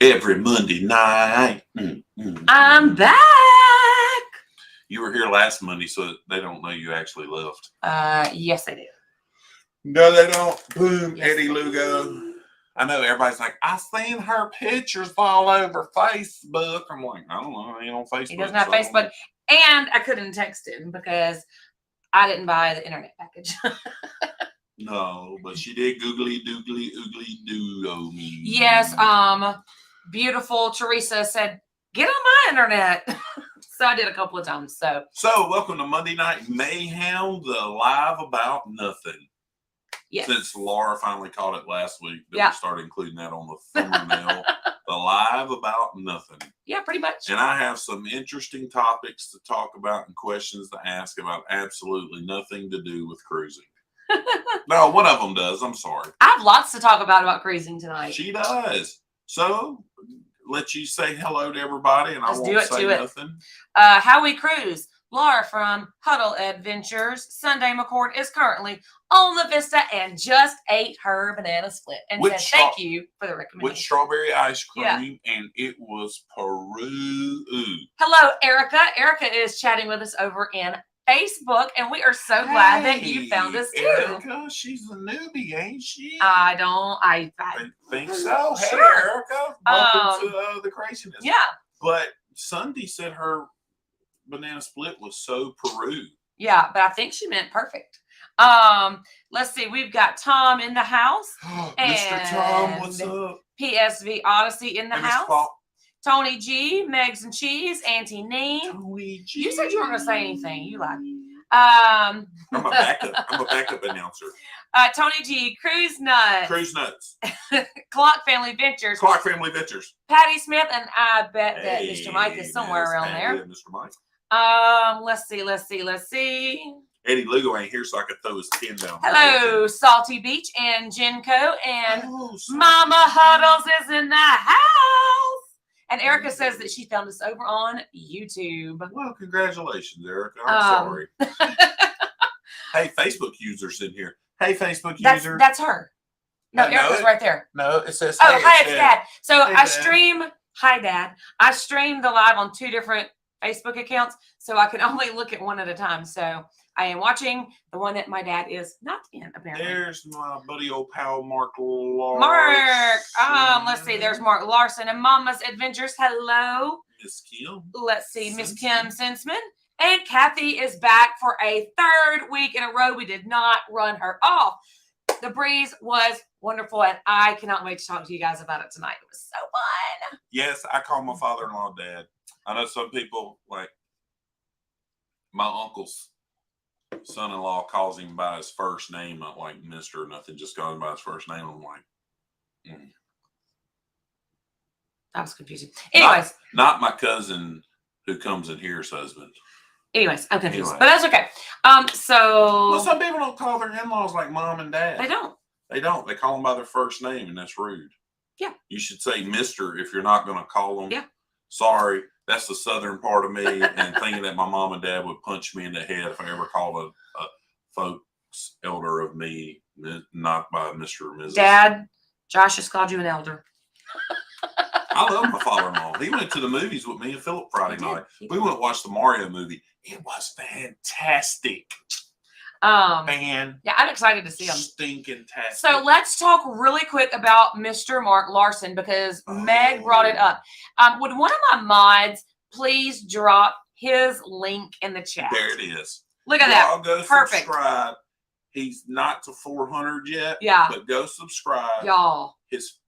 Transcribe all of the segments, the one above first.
Every Monday night. I'm back. You were here last Monday, so they don't know you actually left. Yes, I do. No, they don't. Boom, Yes, Eddie Lugo. I know everybody's like, I seen her pictures all over Facebook. I'm like, I don't know, I ain't on Facebook. He doesn't have Facebook, and I couldn't text him because I didn't buy the internet package. No, but she did googly doogly oogly doo me. Yes, beautiful Teresa said, get on my internet. So I did a couple of times. So welcome to Monday Night Mayhem, the live about nothing. Yes. Since Laura finally caught it last week, we started including that on the thumbnail. The live about nothing. Yeah, pretty much. And I have some interesting topics to talk about and questions to ask about absolutely nothing to do with cruising. No, one of them does. I'm sorry. I have lots to talk about cruising tonight. She does. So, let you say hello to everybody, and I won't say nothing. How we cruise. Laura from Huddle Adventures. Sunday McCord is currently on the Vista and just ate her banana split and said thank you for the recommendation. With strawberry ice cream, and it was Peru. Hello, Erica. Erica is chatting with us over in Facebook, and we are so glad that you found us too. Erica, she's a newbie, ain't she? I think so. Hey, sure. Erica, welcome to the craziness. Yeah. But Sunday said her banana split was so Peru. Yeah, but I think she meant perfect. Let's see. We've got Tom in the house. Mr. Tom, what's up? PSV Odyssey in the house. Paul. Tony G, Megs and Cheese, Auntie Neen. Tony G. You said you weren't going to say anything. You lied. I'm a backup announcer. Tony G, Cruise Nuts. Cruise Nuts. Clock Family Ventures. Clock Family Ventures. Patty Smith, and I bet that Mr. Mike is somewhere around there. Yeah, Mr. Mike. Let's see. Eddie Lugo ain't here, so I could throw his pin down. Hello, Salty Beach and Jenko, and Mama Huddles is in the house. And Erica says that she found us over on YouTube. Well, congratulations, Erica. I'm sorry. Hey, Facebook users in here. Hey, Facebook user. That's her. No, Erica's right there. No, it says, hey, hi, it's Dad. So hey, I stream, hi, Dad. I stream the live on 2 different Facebook accounts, so I can only look at one at a time. So I am watching the one that my dad is not in, apparently. There's my buddy old pal, Mark Larson. Mark. Let's see. There's Mark Larson and Mama's Adventures. Hello. Miss Kim. Let's see. Miss Kim Sinsman. And Kathy is back for a 3rd week in a row. We did not run her off. The breeze was wonderful, and I cannot wait to talk to you guys about it tonight. It was so fun. Yes, I call my father-in-law Dad. I know some people, like my uncle's son-in-law calls him by his first name, not like Mr. or nothing, just calls him by his first name. I'm like, That was confusing. Anyways. Not my cousin who comes in here's husband. Anyways, I'm confused. But that's okay. Well, some people don't call their in-laws like mom and dad. They don't. They don't. They call them by their first name, and that's rude. Yeah. You should say Mr. if you're not going to call them. Yeah. Sorry. That's the southern part of me, and thinking that my mom and dad would punch me in the head if I ever called a folks elder of me, not by Mr. or Mrs. Dad, Josh has called you an elder. I love my father-in-law. He went to the movies with me and Philip Friday night. We went to watch the Mario movie. It was fantastic. Yeah, I'm excited to see him. Stinking tastic. So let's talk really quick about Mr. Mark Larson because Meg brought it up. Would one of my mods please drop his link in the chat? There it is. Look at that. Go Perfect. Subscribe. He's not to 400 yet. Yeah. But go subscribe. Y'all.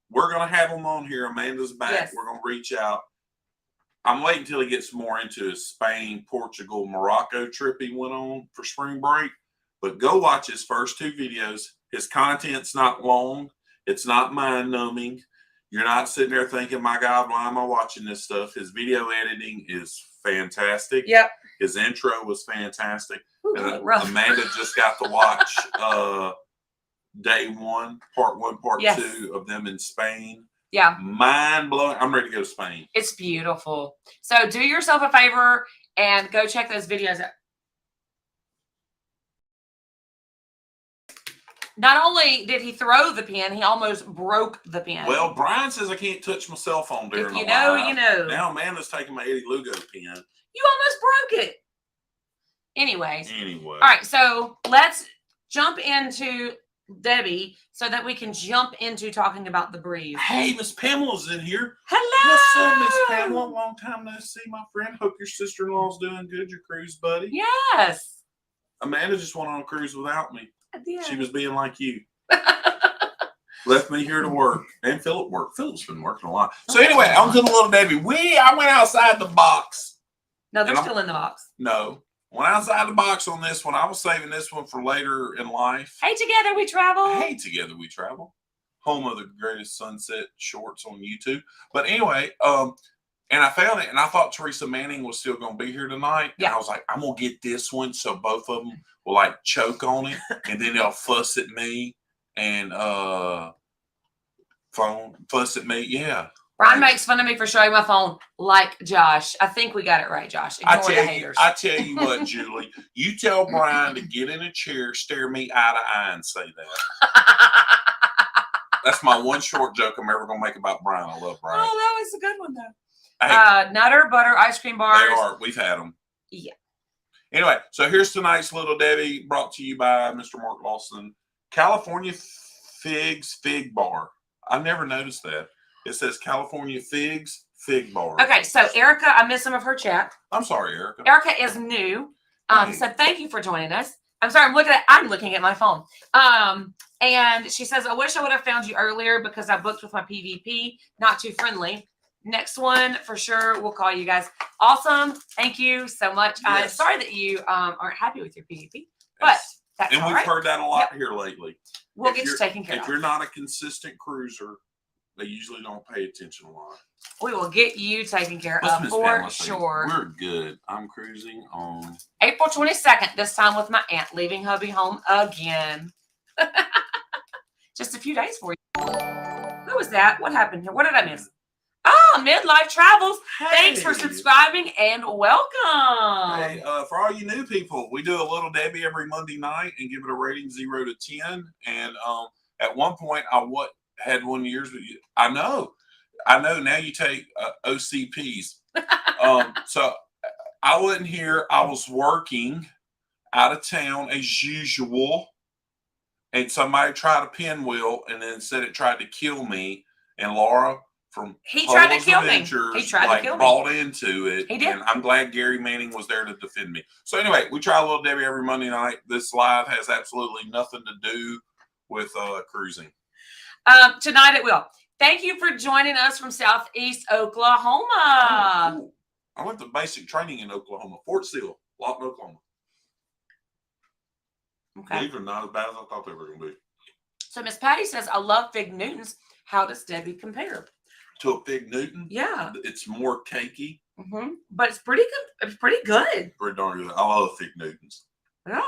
We're going to have him on here. Amanda's back. Yes. We're going to reach out. I'm waiting until he gets more into his Spain, Portugal, Morocco trip he went on for spring break. But go watch his first 2 videos. His content's not long. It's not mind-numbing. You're not sitting there thinking, my God, why am I watching this stuff? His video editing is fantastic. Yep. His intro was fantastic. Ooh, Amanda just got to watch day 1, part 1, part 2 of them in Spain. Yeah. Mind-blowing. I'm ready to go to Spain. It's beautiful. So do yourself a favor and go check those videos out. Not only did he throw the pen, he almost broke the pen. Well, Brian says I can't touch my cell phone during if you the know, live. you know. Now Amanda's taking my Eddie Lugo pen. You almost broke it. Anyways. Anyway. All right, so let's jump into Debbie so that we can jump into talking about the breeze. Hey, Miss Pamela's in here. Hello. What's up, Miss Pamela? Long time no see, my friend. Hope your sister-in-law's doing good. Your cruise buddy. Yes. Amanda just went on a cruise without me. I did. She was being like you. Left me here to work. And Philip worked. Philip's been working a lot. So anyway, on to the little Debbie. I went outside the box. No, they're still in the box. No. Went outside the box on this one. I was saving this one for later in life. Hey, together we travel. Hey, together we travel. Home of the greatest sunset shorts on YouTube. But anyway, and I found it, and I thought Teresa Manning was still going to be here tonight. Yeah. And I was like, I'm going to get this one so both of them will like choke on it, and then they'll fuss at me and fuss at me. Yeah. Brian makes fun of me for showing my phone like Josh. I think we got it right, Josh. Ignore the haters. I tell you what, Julie, you tell Brian to get in a chair, stare me eye to eye, and say that. That's my one short joke I'm ever going to make about Brian. I love Brian. Oh, that was a good one, though. Hey, Nutter Butter ice cream bars. they are. We've had them. Yeah. Anyway, so here's tonight's Little Debbie, brought to you by Mr. Mark Lawson. California Figs Fig Bar. I never noticed that. It says California Figs Fig Bar. Okay, so Erica, I missed some of her chat. I'm sorry, Erica. Erica is new. So thank you for joining us. I'm sorry, I'm looking at my phone. And she says, I wish I would have found you earlier because I booked with my PVP. Not too friendly. Next one for sure. We'll call you guys. Awesome. Thank you so much. Yes. I'm sorry that you aren't happy with your PVP, but that's and all we've right. heard that a lot here lately. We'll get you taken care of. If you're not a consistent cruiser, they usually don't pay attention a lot. We will get you taken care What's of Miss for Pamela saying? sure. We're good. I'm cruising on April 22nd, this time with my aunt, leaving hubby home again. Just a few days for you. Who was that? What happened here? What did I miss? Oh, Midlife Travels. Hey. Thanks for subscribing and welcome. Hey, for all you new people, we do a Little Debbie every Monday night and give it a rating 0 to 10. And at one point, I had 1 year. I know. Now you take OCPs. So I wasn't here. I was working out of town as usual. And somebody tried a pinwheel and then said it tried to kill me. And Laura from He tried to kill me. Adventures, He tried to kill me. bought into it. He did. And I'm glad Gary Manning was there to defend me. So anyway, we try a Little Debbie every Monday night. This live has absolutely nothing to do with cruising. Tonight it will. Thank you for joining us from Southeast Oklahoma. Oh, cool. I went to basic training in Oklahoma, Fort Sill, Lawton, Oklahoma. Okay. These are not as bad as I thought they were going to be. So Miss Patty says, I love Fig Newtons. How does Debbie compare? To a Fig Newton? Yeah. It's more cakey. Mm-hmm. But it's pretty good. It's pretty good. Pretty darn good. I love Fig Newtons. Yeah.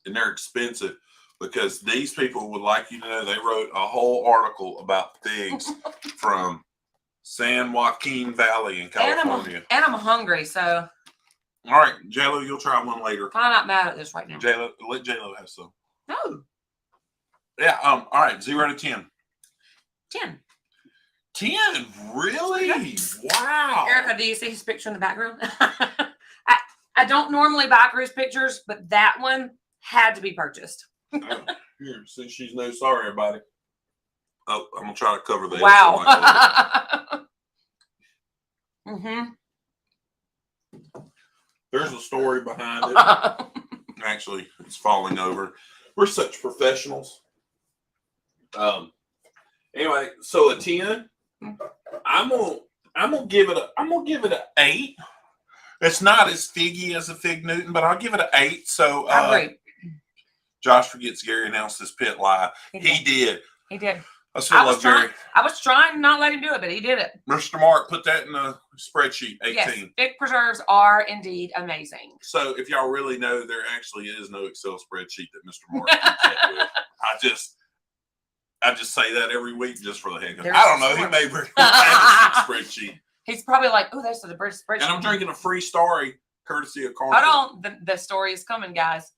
And they're expensive because these people would like you to know they wrote a whole article about figs from San Joaquin Valley in California. And I'm hungry, so. All right, J-Lo, you'll try one later. I'm not mad at this right now. J-Lo, let J-Lo have some. No. Yeah, all right, 0 to 10. 10. 10? Really? Wow. Erica, do you see his picture in the background? I don't normally buy cruise pictures, but that one had to be purchased. Here, since she's no sorry, everybody. Oh, I'm going to try to cover that. Wow. Mm-hmm. There's a story behind it. Actually, it's falling over. We're such professionals. Anyway, so a 10. I'm gonna give it an 8. It's not as figgy as a Fig Newton, but I'll give it an 8. So Josh forgets Gary announced his pit live. He did. He did. I still love Gary. I was trying to not let him do it, but he did it. Mr. Mark, put that in a spreadsheet. 18. Yes, fig preserves are indeed amazing. So if y'all really know, there actually is no Excel spreadsheet that Mr. Mark keeps up with. I just say that every week just for the heck of it. I don't know. He may have a spreadsheet. He's probably like, oh, that's the British spreadsheet. And I'm drinking a free story courtesy of Carl. Hold on. The story is coming, guys.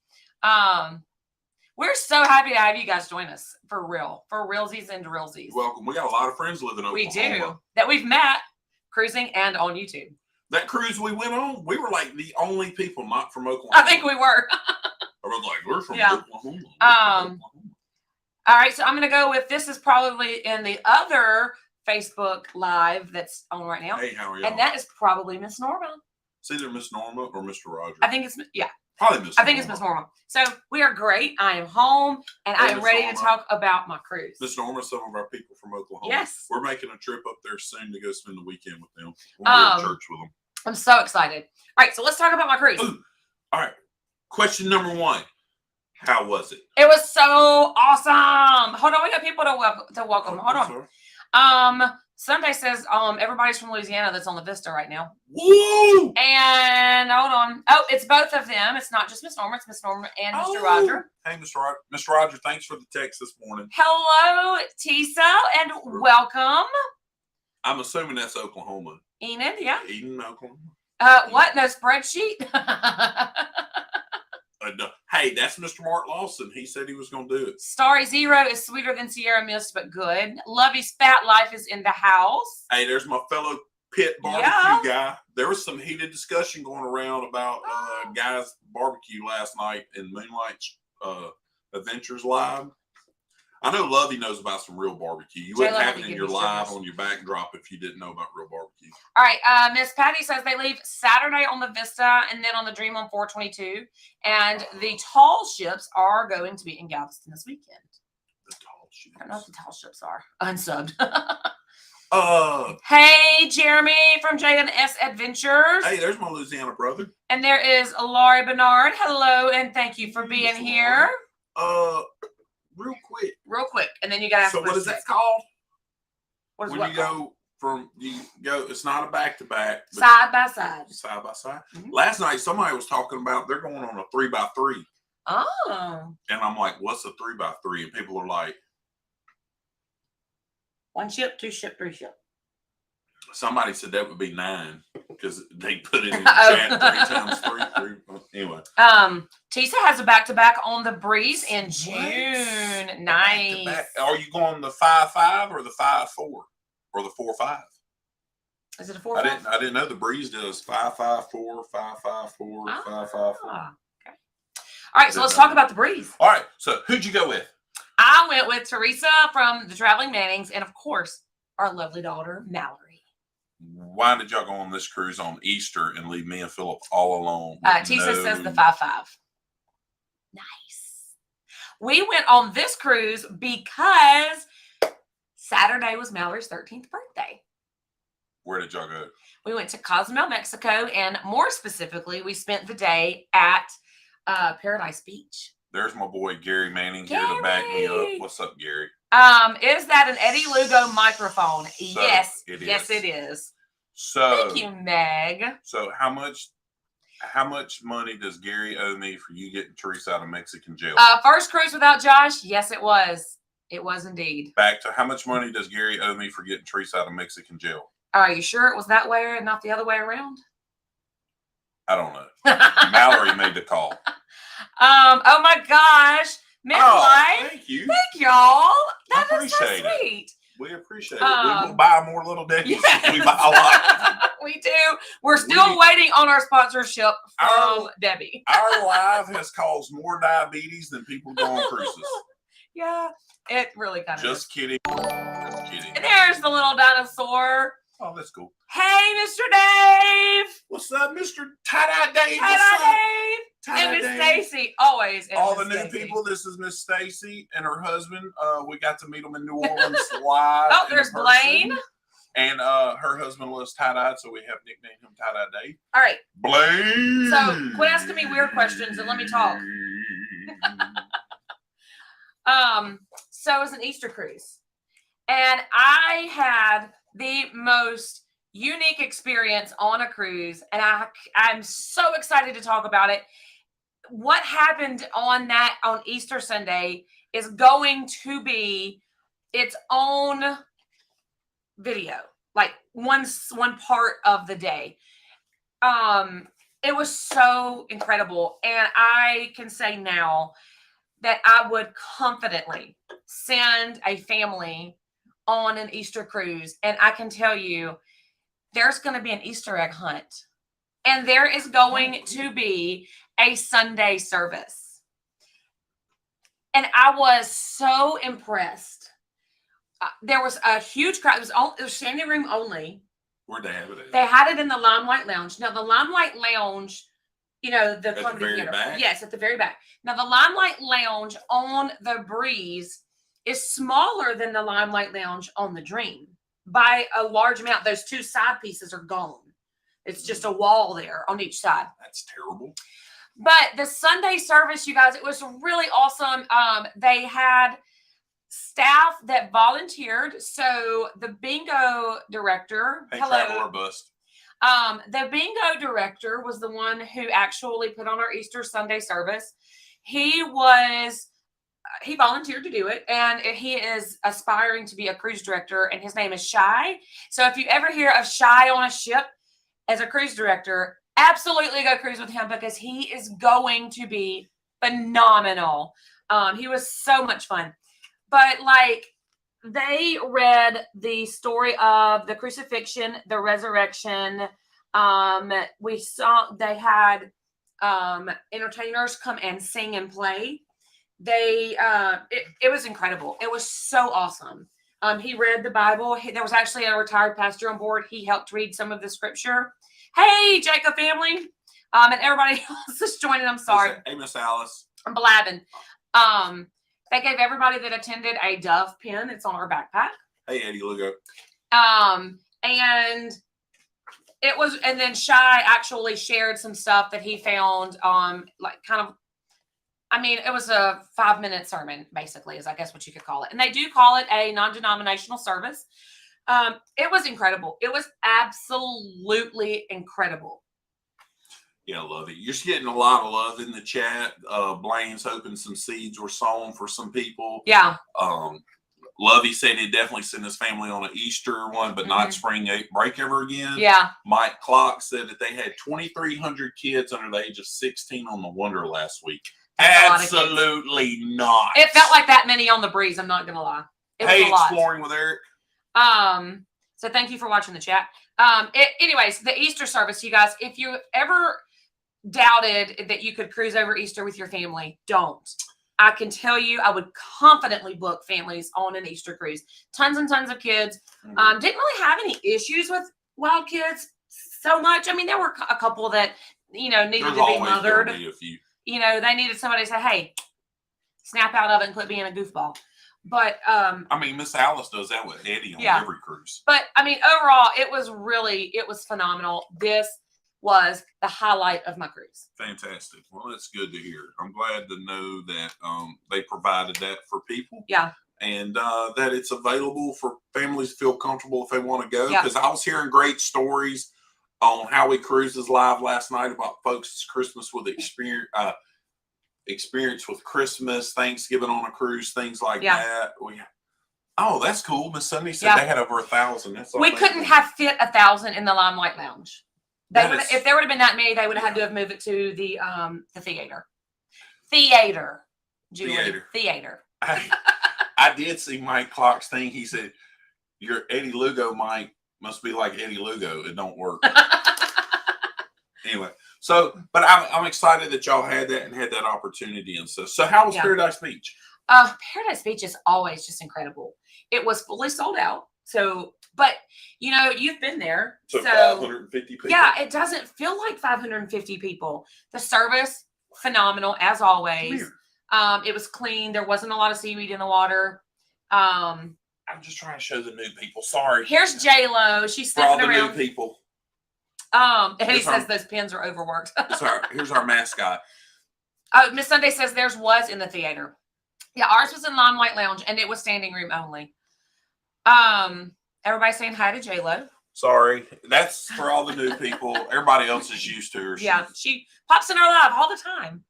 We're so happy to have you guys join us for real. For realsies and realsies. You're welcome. We got a lot of friends living in We Oklahoma. do. That we've met cruising and on YouTube. That cruise we went on, we were like the only people not from Oklahoma. I think we were. I was like, we're from Yeah. Oklahoma. We're from Oklahoma. All right, so I'm going to go with this is probably in the other Facebook Live that's on right now. Hey, how are y'all? And that is probably Miss Norma. It's either Miss Norma or Mr. Roger. I think it's, yeah. Probably Miss Norma. I think it's Miss Norma. So we are great. I am home and Hey, I am Miss ready Norma. to talk about my cruise. Miss Norma, some of our people from Oklahoma. Yes. We're making a trip up there soon to go spend the weekend with them. We'll go to church with them. I'm so excited. All right, so let's talk about my cruise. Ooh. All right. Question number 1. How was it? It was so awesome. Hold on, we got people to welcome. Hold on. Sorry. Sunday says everybody's from Louisiana that's on the Vista right now. Woo! And hold on. Oh, it's both of them. It's not just Miss Norma. It's Miss Norma and Mr. Roger. Hey, Mr. Roger. Mr. Roger, thanks for the text this morning. Hello, Tisa, and welcome. I'm assuming that's Oklahoma. Enid, yeah. Eden, Oklahoma. What? No spreadsheet? No. Hey, that's Mr. Mark Lawson. He said he was going to do it. Starry Zero is sweeter than Sierra Mist, but good. Lovey's Fat Life is in the house. Hey, there's my fellow pit barbecue guy. There was some heated discussion going around about guys' barbecue last night in Moonlight's Adventures Live. I know Lovey knows about some real barbecue. You wouldn't have it in your live on your backdrop if you didn't know about real barbecue. All right. Miss Patty says they leave Saturday on the Vista and then on the Dream on 422. And the tall ships are going to be in Galveston this weekend. The tall ships. I don't know what the tall ships are. Unsubbed. Hey, Jeremy from J&S Adventures. Hey, there's my Louisiana brother. And there is Laurie Bernard. Hello, and thank you for being here. Real quick. And then you got to ask So what is that called? What is When what you called? It's not a back-to-back. but Side by side. Side by side. Mhm. Last night, somebody was talking about they're going on a 3x3. Oh. And I'm like, what's a 3x3? And people are like, 1 ship, 2 ship, 3 ship. somebody said that would be 9 because they put it in the chat 3 times 3. Anyway. Tisa has a back-to-back on the Breeze in June. Nice. Are you going the 5-5 or the 5-4 or the 4-5? Is it a 4-5? I didn't know the Breeze does 5-5-4, 5-5-4, 5-5-4. Okay. All right, so let's talk about the Breeze. All right, so who'd you go with? I went with Teresa from the Traveling Mannings and, of course, our lovely daughter, Mallory. Why did y'all go on this cruise on Easter and leave me and Philip all alone? Tisa says the 5-5. Nice. We went on this cruise because Saturday was Mallory's 13th birthday. Where did y'all go? We went to Cozumel, Mexico, and more specifically, we spent the day at Paradise Beach. There's my boy Gary Manning here to back me up. What's up, Gary? Is that an Eddie Lugo microphone? Yes. It yes, is. it is. So thank you, Meg. So how much money does Gary owe me for you getting Teresa out of Mexican jail? First cruise without Josh? Yes, it was. It was indeed. Back to how much money does Gary owe me for getting Teresa out of Mexican jail? Are you sure it was that way and not the other way around? I don't know. Mallory made the call. Oh my gosh. Miss Light. Thank you. Thank y'all. That is so Appreciate it. sweet. We appreciate it. We will buy more little Debbie's. Yeah. We buy a lot. We do. We're still waiting on our sponsorship from Debbie. Our live has caused more diabetes than people go on cruises. Yeah, it really kind of Just kidding. Just kidding. And there's the little dinosaur. Oh, that's cool. Hey, Mr. Dave. What's up, Mr. Tie-Dye Dave? Tie-Dye Dave. Tie-Dye And Miss Dave. Stacy, always. All the new people, this is Miss Stacy and her husband. We got to meet them in New Orleans live. Oh, there's Blaine. And her husband loves tie-dye, so we have nicknamed him Tie-Dye Dave. All right. Blaine. So quit asking me weird questions and let me talk. So it was an Easter cruise. And I had the most unique experience on a cruise. And I'm so excited to talk about it. What happened on Easter Sunday is going to be its own video, like one part of the day. It was so incredible. And I can say now that I would confidently send a family on an Easter cruise. And I can tell you, there's going to be an Easter egg hunt. And there is going to be a Sunday service. And I was so impressed. There was a huge crowd. It was standing room only. Where'd they have it at? They had it in the Limelight Lounge. Now, the Limelight Lounge, the At the Columbia very Theater. back? Yes, at the very back. Now, the Limelight Lounge on the Breeze is smaller than the Limelight Lounge on the Dream by a large amount. Those two side pieces are gone. It's just a wall there on each side. That's terrible. But the Sunday service, you guys, it was really awesome. They had staff that volunteered. So the bingo director, Hey, Traveler Bust. the bingo director was the one who actually put on our Easter Sunday service. He volunteered to do it, and he is aspiring to be a cruise director, and his name is Shy. So if you ever hear of Shy on a ship as a cruise director, absolutely go cruise with him because he is going to be phenomenal. He was so much fun. But they read the story of the crucifixion, the resurrection. We saw they had entertainers come and sing and play. It was incredible. It was so awesome. He read the Bible. There was actually a retired pastor on board. He helped read some of the scripture. Hey, Jacob family. And everybody else is joining. I'm sorry. Hey, Miss Alice. I'm blabbing. They gave everybody that attended a Dove pin. It's on our backpack. Hey, Eddie Lugo. And then Shy actually shared some stuff that he found, it was a 5-minute sermon, basically, is I guess what you could call it. And they do call it a non-denominational service. It was incredible. It was absolutely incredible. Yeah, I love it. You're just getting a lot of love in the chat. Blaine's hoping some seeds were sown for some people. Yeah. Lovey said he'd definitely send his family on an Easter one, but not spring break ever again. Yeah. Mike Clock said that they had 2,300 kids under the age of 16 on the Wonder last week. That's absolutely not. It felt like that many on the Breeze. I'm not going to lie. It was a lot. Exploring with Eric. So thank you for watching the chat. Anyways, the Easter service, you guys, if you ever doubted that you could cruise over Easter with your family, don't. I can tell you, I would confidently book families on an Easter cruise. Tons and tons of kids. Didn't really have any issues with wild kids so much. I mean, there were a couple that, needed to be mothered. A few. They needed somebody to say, hey, snap out of it and quit being a goofball. But Miss Alice does that with Eddie on every cruise. But overall, it was phenomenal. This was the highlight of my cruise. Fantastic. Well, that's good to hear. I'm glad to know that they provided that for people. Yeah. And that it's available for families to feel comfortable if they want to go. Yeah. Because I was hearing great stories on Howie Cruises Live last night about folks' Christmas with experience with Christmas, Thanksgiving on a cruise, things like that. That's cool. Miss Sunday said they had over 1,000. We couldn't have fit 1,000 in the Limelight Lounge. If there would have been that many, they would have had to have moved it to the theater. Julie. Theater. I did see Mike Clock's thing. He said, your Eddie Lugo mic must be like Eddie Lugo. It don't work. Anyway, but I'm excited that y'all had that and had that opportunity and stuff. So how was Paradise Beach? Paradise Beach is always just incredible. It was fully sold out. So, but you've been there. So 550 people. Yeah, it doesn't feel like 550 people. The service, phenomenal as always. It was clean. There wasn't a lot of seaweed in the water. I'm just trying to show the new people. Sorry. Here's J-Lo. She's for all sniffing the around. New people. Eddie says those pins are overworked. Here's our mascot. Miss Sunday says theirs was in the theater. Yeah, ours was in Limelight Lounge, and it was standing room only. Everybody saying hi to J-Lo. Sorry. That's for all the new people. Everybody else is used to her. Yeah, she pops in our live all the time.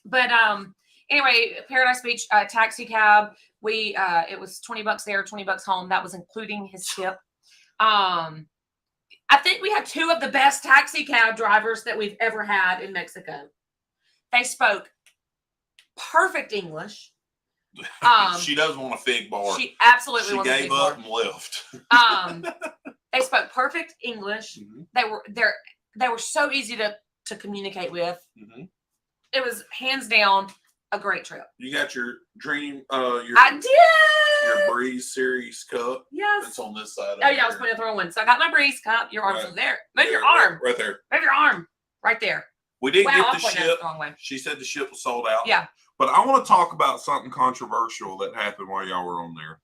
But anyway, Paradise Beach taxi cab. It was $20 there, $20 home. That was including his tip. I think we had two of the best taxi cab drivers that we've ever had in Mexico. They spoke perfect English. She does want a fig bar. She absolutely She wants a gave fig up bar. and left. They spoke perfect English. Mm-hmm. They were so easy to communicate with. Mm-hmm. It was hands down a great trip. You got your dream, I did. Your Breeze Series cup. Yes. It's on this side. Oh yeah, I was putting a throw one. So I got my Breeze cup. Your arm's over there. Move your arm. Right there. Move your arm. Right there. We didn't get the I'm pointing ship. the wrong way. She said the ship was sold out. Yeah. But I want to talk about something controversial that happened while y'all were on there.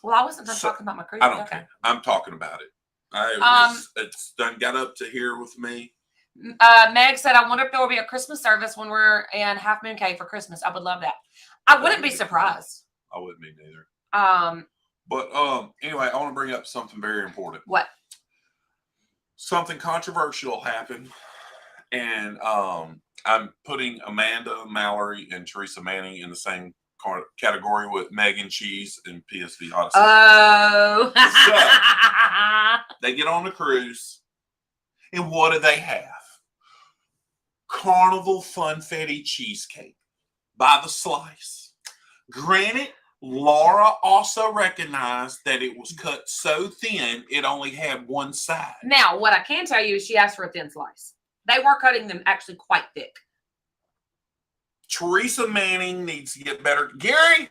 Well, I wasn't done talking about my cruise. I don't care. I'm talking about it. It's done got up to here with me. Meg said, I wonder if there will be a Christmas service when we're in Half Moon Cave for Christmas. I would love that. I wouldn't be surprised. I wouldn't be neither. But anyway, I want to bring up something very important. What? Something controversial happened, and I'm putting Amanda Mallory and Teresa Manning in the same category with Megan Cheese and PSV Odyssey. Oh. So, they get on the cruise, and what do they have? Carnival Funfetti cheesecake by the slice. Granted, Laura also recognized that it was cut so thin it only had one side. Now, what I can tell you is she asked for a thin slice. They were cutting them actually quite thick. Teresa Manning needs to get better. Gary,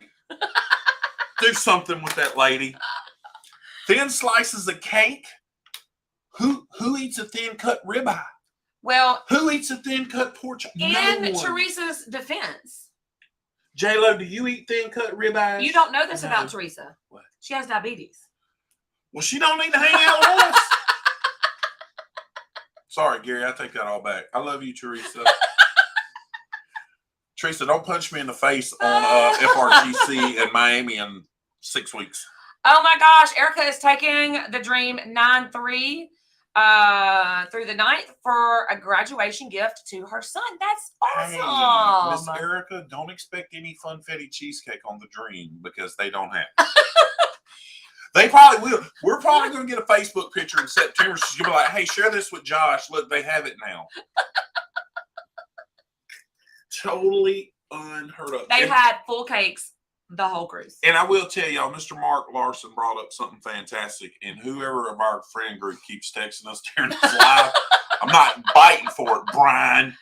do something with that lady. Thin slices of cake. Who eats a thin cut ribeye? Well, who eats a thin cut pork chop? In Teresa's defense, J-Lo, do you eat thin cut ribeyes? You don't know this about Teresa. What? She has diabetes. Well, she don't need to hang out with us. Sorry, Gary, I take that all back. I love you, Teresa. Teresa, don't punch me in the face on FRGC in Miami in 6 weeks. Oh my gosh, Erica is taking the Dream 9-3 through the 9th for a graduation gift to her son. That's awesome. Miss Erica, don't expect any funfetti cheesecake on the Dream because they don't have it. They probably will. We're probably going to get a Facebook picture in September. She's going to be like, hey, share this with Josh. Look, they have it now. Totally unheard of. They had full cakes the whole cruise. And I will tell y'all, Mr. Mark Larson brought up something fantastic. And whoever of our friend group keeps texting us during this live, I'm not biting for it, Brian.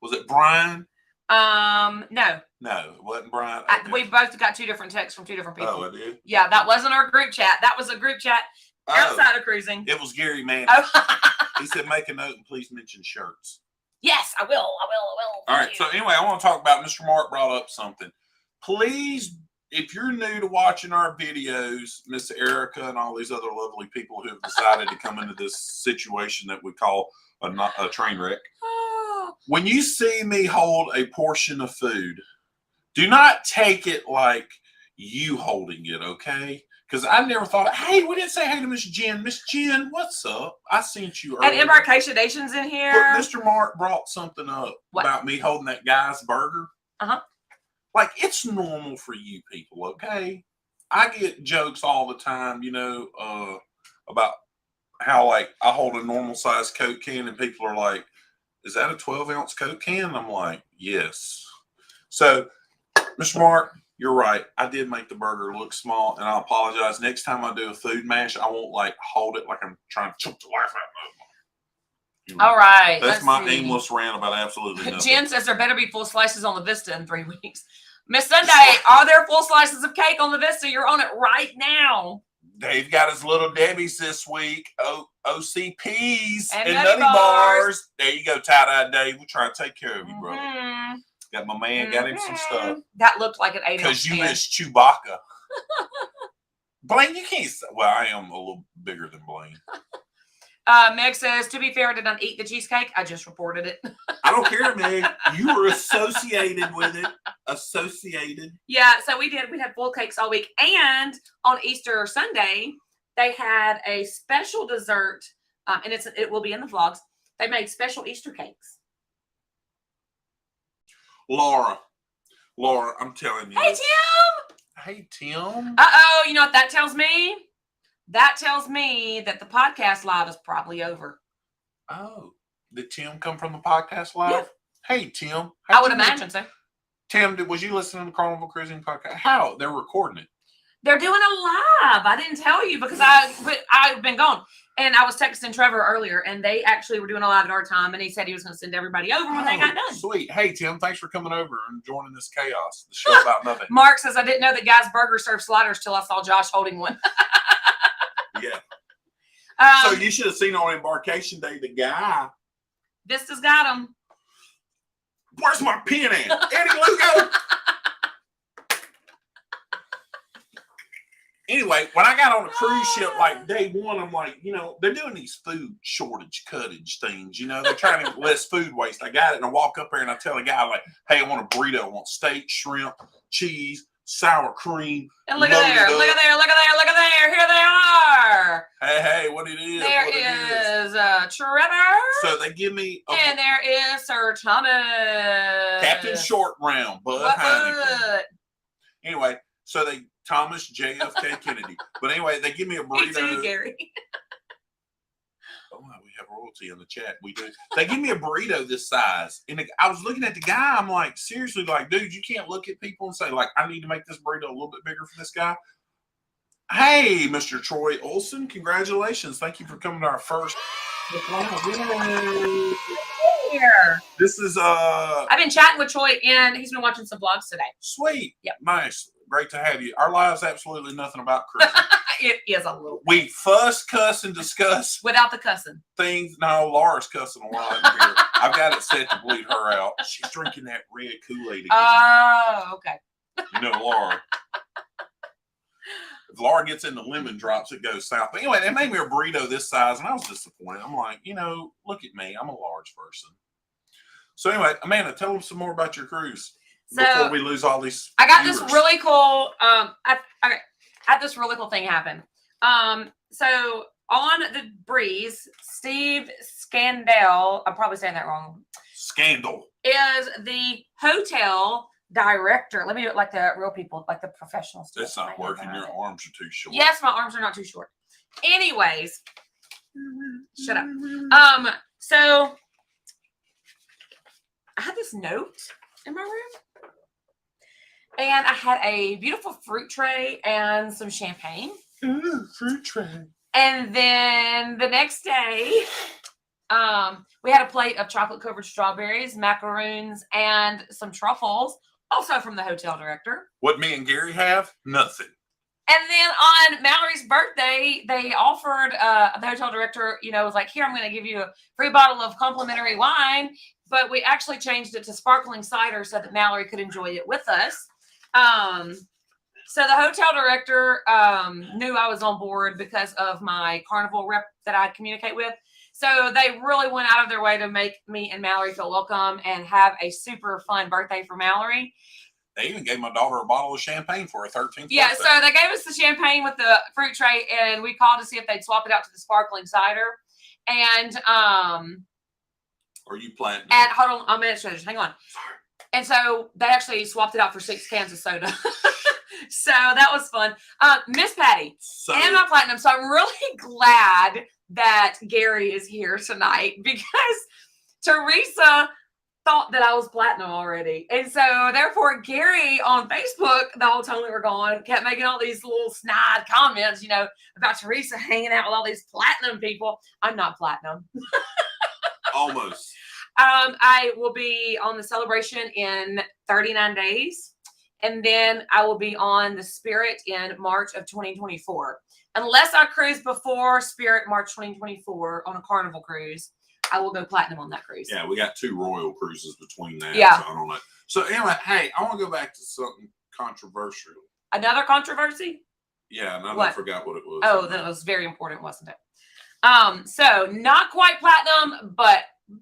Was it Brian? No. No, it wasn't Brian. Okay. We both got 2 different texts from 2 different people. Oh, I did? Yeah, that wasn't our group chat. That was a group chat outside of cruising. It was Gary Manning. Oh. He said, make a note and please mention shirts. Yes, I will. All right. So anyway, I want to talk about Mr. Mark brought up something. Please, if you're new to watching our videos, Miss Erica and all these other lovely people who have decided to come into this situation that we call a train wreck. When you see me hold a portion of food, do not take it like you holding it, okay? Because I never thought, hey, we didn't say hey to Miss Jen. Miss Jen, what's up? I seen you earlier. And Embarkation Nation's in here. But Mr. Mark brought something up about me holding that guy's burger. Uh-huh. Like, it's normal for you people, okay? I get jokes all the time, about how, like, I hold a normal size Coke can and people are like, is that a 12-ounce Coke can? And I'm like, yes. So, Mr. Mark, you're right. I did make the burger look small, and I apologize. Next time I do a food mash, I won't, like, hold it like I'm trying to choke the life out of it. All right. That's my aimless rant about absolutely nothing. Jen says there better be full slices on the Vista in 3 weeks. Miss Sunday, are there full slices of cake on the Vista? You're on it right now. Dave got his little Debbie's this week. OCPs and nutty bars. There you go, tie-dye Dave. We're trying to take care of you, brother. Mm-hmm. Got my man, got him some stuff. That looked like an 8-ounce because you is Chewbacca. Blaine, you can't say, well, I am a little bigger than Blaine. Meg says, to be fair, I did not eat the cheesecake. I just reported it. I don't care, Meg. You were associated with it. Associated. Yeah, so we did. We had full cakes all week. And on Easter Sunday, they had a special dessert, and it will be in the vlogs. They made special Easter cakes. Laura, I'm telling you. Hey, Tim. Hey, Tim. Uh-oh, you know what that tells me? That tells me that the podcast live is probably over. Oh, did Tim come from the podcast live? Yeah. Hey, Tim. I would imagine so. Tim, was you listening to the Carnival Cruising podcast? How? They're recording it. They're doing a live. I didn't tell you because I've been gone. And I was texting Trevor earlier, and they actually were doing a live at our time, and he said he was going to send everybody over when they got done. Sweet. Hey, Tim, thanks for coming over and joining this chaos. The show about nothing. Mark says, I didn't know that Guy's Burger served sliders till I saw Josh holding one. Yeah. So you should have seen on Embarkation Day, the guy. Vista's got him. Where's my pen at? Eddie Lugo. Anyway, when I got on a cruise ship, like day one, I'm like, they're doing these food shortage cuttage things. They're trying to get less food waste. I got it, and I walk up there and I tell the guy, like, hey, I want a burrito. I want steak, shrimp, cheese, sour cream. And look at there, look at there, look at there, look at there. Here they are. Hey, what it is? There is Trevor. So they give me and there is Sir Thomas. Captain Short Round, Bud Heineken. Anyway, so Thomas JFK Kennedy. But anyway, they give me a burrito. Me too, Gary. Oh, we have royalty in the chat. We do. They give me a burrito this size. And I was looking at the guy. I'm like, seriously, like, dude, you can't look at people and say, like, I need to make this burrito a little bit bigger for this guy. Hey, Mr. Troy Olson, congratulations. Thank you for coming to our first. Here. This is I've been chatting with Troy, and he's been watching some vlogs today. Sweet. Yep. Nice. Great to have you. Our lives absolutely nothing about cruising. It is a little. We fuss, cuss, and discuss without the cussing. Things. No, Laura's cussing a lot in here. I've got it set to bleed her out. She's drinking that red Kool-Aid again. Oh, okay. Laura. If Laura gets in the lemon drops, it goes south. But anyway, they made me a burrito this size, and I was disappointed. I'm like, look at me. I'm a large person. So anyway, Amanda, tell them some more about your cruise. So, before we lose all these I got viewers. this really cool I had this really cool thing happen. So on the breeze, Steve Scandell, I'm probably saying that wrong. Scandal is the hotel director. Let me do it like the real people, like the professionals. That's not working. Your arms are too short. Yes, my arms are not too short. Anyways, shut up. So I had this note in my room. And I had a beautiful fruit tray and some champagne. Ooh, fruit tray. And then the next day, we had a plate of chocolate-covered strawberries, macaroons, and some truffles, also from the hotel director. What me and Gary have? Nothing. And then on Mallory's birthday, they offered, the hotel director, was like, here, I'm going to give you a free bottle of complimentary wine. But we actually changed it to sparkling cider so that Mallory could enjoy it with us. So the hotel director knew I was on board because of my Carnival rep that I communicate with. So they really went out of their way to make me and Mallory feel welcome and have a super fun birthday for Mallory. They even gave my daughter a bottle of champagne for her 13th Yeah, birthday. so they gave us the champagne with the fruit tray, and we called to see if they'd swap it out to the sparkling cider. And Are you planning? And hold on, I'm going to hang on. Sorry. And so they actually swapped it out for 6 cans of soda. So that was fun. Miss Patty and my platinum. So I'm really glad that Gary is here tonight because Teresa thought that I was platinum already. And so therefore Gary on Facebook the whole time we were gone kept making all these little snide comments, about Teresa hanging out with all these platinum people. I'm not platinum. Almost. I will be on the Celebration in 39 days. And then I will be on the Spirit in March of 2024. Unless I cruise before Spirit March 2024 on a Carnival cruise, I will go platinum on that cruise. Yeah, we got 2 Royal cruises between that. Yeah. So I don't know. So anyway, hey, I want to go back to something controversial. Another controversy? Yeah, and I forgot what it was. Oh, that was very important, wasn't it? So not quite platinum, but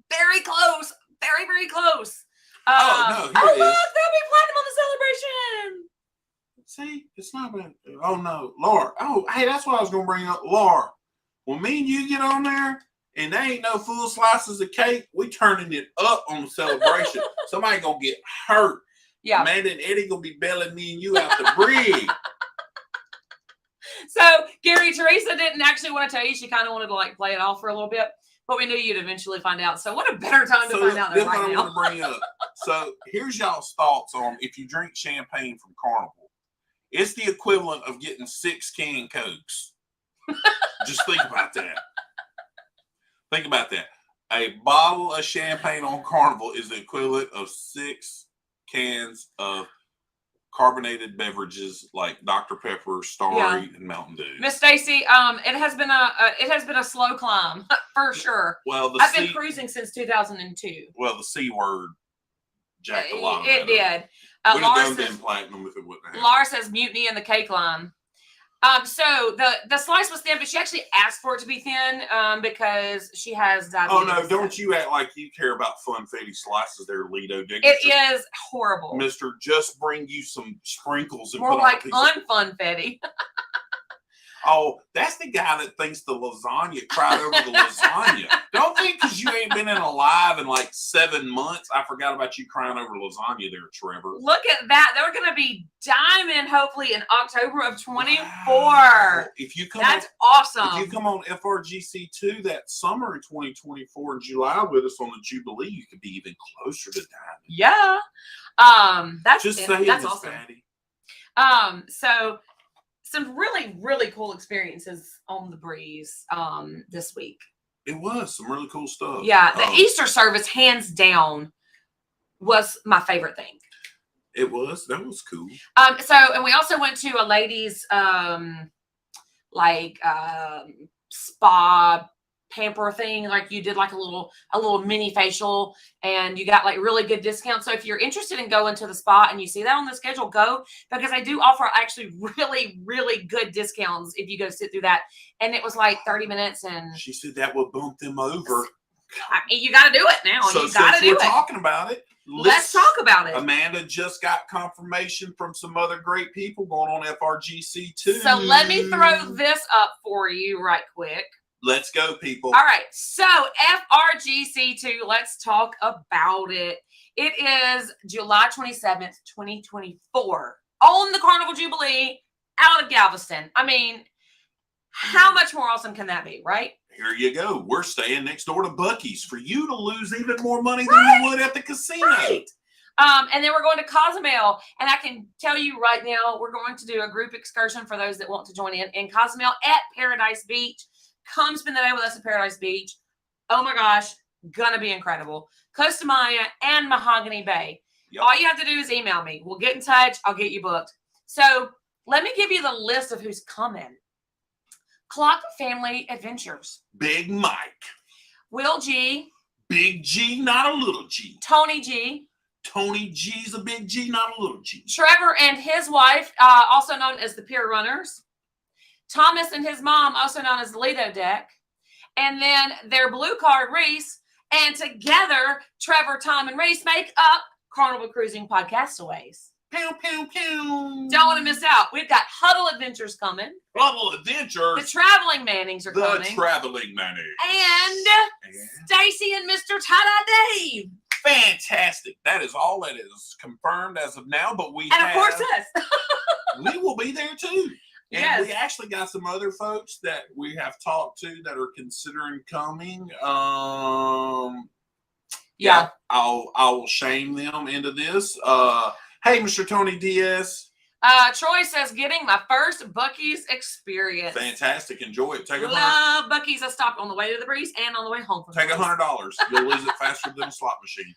very close. Very, very close. No, look, there'll be platinum on the Celebration. See, it's not been. Oh no, Laura. Oh, hey, that's what I was gonna bring up, Laura. When me and you get on there, and there ain't no full slices of cake, we turning it up on the Celebration. Somebody gonna get hurt. Yeah, Amanda and Eddie gonna be bailing me and you out the brig. So Gary, Teresa didn't actually want to tell you. She kind of wanted to play it off for a little bit. but we knew you'd eventually find out. So what a better time to find out than That's what right I now. want to bring up. So here's y'all's thoughts on if you drink champagne from Carnival. It's the equivalent of getting 6 canned Cokes. Just think about that. Think about that. A bottle of champagne on Carnival is the equivalent of 6 cans of carbonated beverages like Dr. Pepper, Starry, and Mountain Dew. Miss Stacy, it has been a slow climb for sure. Well, I've been cruising since 2002. Well, the C word jacked a lot of It that did. Would have done platinum if it wouldn't have. Laura says mutiny in the cake line. So the slice was thin, but she actually asked for it to be thin because she has diabetes. Oh no! Don't you act like you care about funfetti slices there, Lido. It is horrible, Mister. Just bring you some sprinkles and more put like on unfunfetti. Oh, that's the guy that thinks the lasagna cried over the lasagna. Don't think because you ain't been in Alive in like 7 months, I forgot about you crying over lasagna there, Trevor. Look at that. They're going to be diamond, hopefully, in October of 24. Wow. That's awesome. If you come on FRGC2 that summer in 2024 in July with us on the Jubilee, you could be even closer to diamond. Yeah. That's awesome. Fatty. So some really, really cool experiences on the breeze this week. It was some really cool stuff. Yeah, the Easter service, hands down, was my favorite thing. It was. That was cool. And we also went to a ladies' spa pamper thing, like you did like a little mini facial, and you got like really good discounts. So if you're interested in going to the spa and you see that on the schedule, go, because I do offer actually really, really good discounts if you go sit through that. And it was like 30 minutes, and she said that would bump them over. You got to do it now. So you got to do it. We're talking about it. Let's talk about it. Amanda just got confirmation from some other great people going on FRGC2. So let me throw this up for you right quick. Let's go, people. All right. So FRGC2, let's talk about it. It is July 27th, 2024 on the Carnival Jubilee out of Galveston. I mean, how much more awesome can that be, right? Here you go. We're staying next door to Buc-ee's for you to lose even more money than you would at the casino. Right. And then we're going to Cozumel, and I can tell you right now, we're going to do a group excursion for those that want to join in Cozumel at Paradise Beach. Come spend the day with us at Paradise Beach. Oh my gosh, gonna be incredible. Costa Maya and Mahogany Bay. Yep. All you have to do is email me. We'll get in touch. I'll get you booked. So let me give you the list of who's coming. Clock Family Adventures. Big Mike. Will G. Big G, not a little G. Tony G. Tony G's a big G, not a little G. Trevor and his wife, also known as the Pier Runners. Thomas and his mom, also known as the Lido Deck. And then their blue card, Reese. And together, Trevor, Tom, and Reese make up Carnival Cruising Podcastaways. Pew, pew, pew. Don't want to miss out. We've got Huddle Adventures coming. Huddle Adventures. The Traveling Mannings are coming. The Traveling Mannings. And Stacy and Mr. Tie-Dye Dave. Fantastic. That is all that is confirmed as of now. But of course us. We will be there too. And yes. We actually got some other folks that we have talked to that are considering coming. Yeah, I'll shame them into this. Hey, Mr. Tony Diaz. Troy says, getting my first Buc-ee's experience. Fantastic. Enjoy it. Take Love Buc-ee's. I stopped on the way to the breeze and on the way home. Take $100. You'll lose it faster than a slot machine.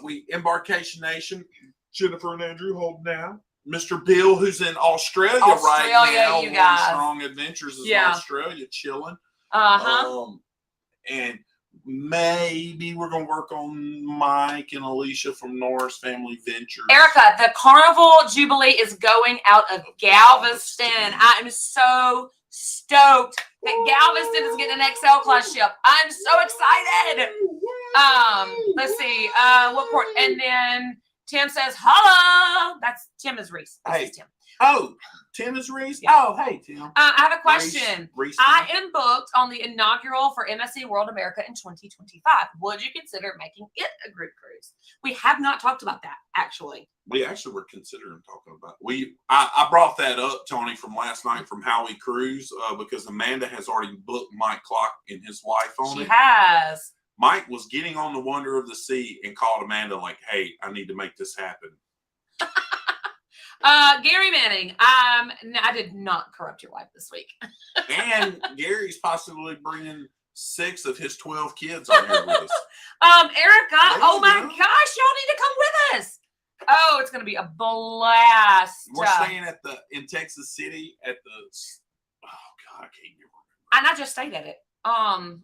We Embarkation Nation, Jennifer and Andrew holding down. Mr. Bill, who's in Australia right now. You guys. Strong Adventures is in Australia, chilling. And maybe we're going to work on Mike and Alicia from Norris Family Ventures. Erica, the Carnival Jubilee is going out of Galveston. I am so stoked that Galveston is getting an XL class ship. I'm so excited. Let's see. What port? And then Tim says, holla. That's Tim is Reese. Hey. Tim. Oh, Tim is Reese. Yeah. Oh, hey Tim. I have a question. Reese. I am booked on the inaugural for MSC World America in 2025. Would you consider making it a group cruise? We have not talked about that, actually. We actually were considering talking about. I brought that up, Tony, from last night from How We Cruise, because Amanda has already booked Mike Clark and his wife on it. She has. Mike was getting on the Wonder of the Sea and called Amanda like, "Hey, I need to make this happen." Gary Manning, I did not corrupt your wife this week. And Gary's possibly bringing 6 of his 12 kids on here with us. Erica, oh my gosh, y'all need to come with us. Oh, it's gonna be a blast. We're staying in Texas City at the. Oh God, I can't even remember. And I just stayed at it.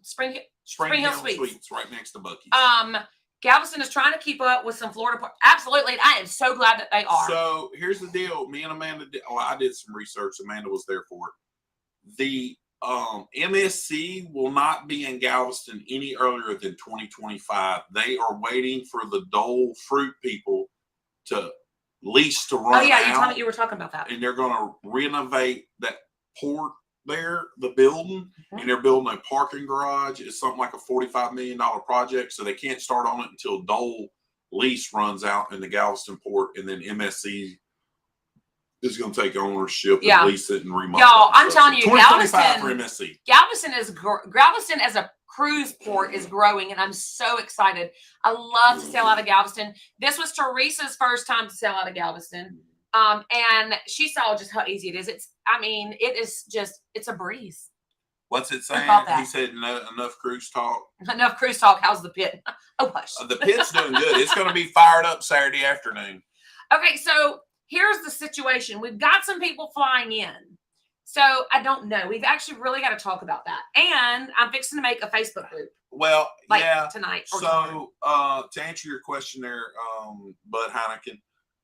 Spring Hill Suites, right next to Buc-ee's. Galveston is trying to keep up with some Florida. Absolutely, and I am so glad that they are. So here's the deal. Me and Amanda I did some research. Amanda was there for it. The MSC will not be in Galveston any earlier than 2025. They are waiting for the Dole Fruit people to lease to run out. Oh yeah, you were talking about that. And they're going to renovate that port there, the building, and they're building a parking garage. It's something like a $45 million project, so they can't start on it until Dole lease runs out in the Galveston port, and then MSC is going to take ownership and lease it and remodel. Y'all, I'm telling you, Galveston for MSC. Galveston as a cruise port is growing, and I'm so excited. I love to sail out of Galveston. This was Teresa's first time to sail out of Galveston. And she saw just how easy it is. It's a breeze. What's it saying? He said enough cruise talk. Enough cruise talk. How's the pit? Oh, hush. The pit's doing good. It's going to be fired up Saturday afternoon. Okay, so here's the situation. We've got some people flying in. So I don't know. We've actually really got to talk about that. And I'm fixing to make a Facebook group. Well, tonight. So to answer your question there, Bud Heineken.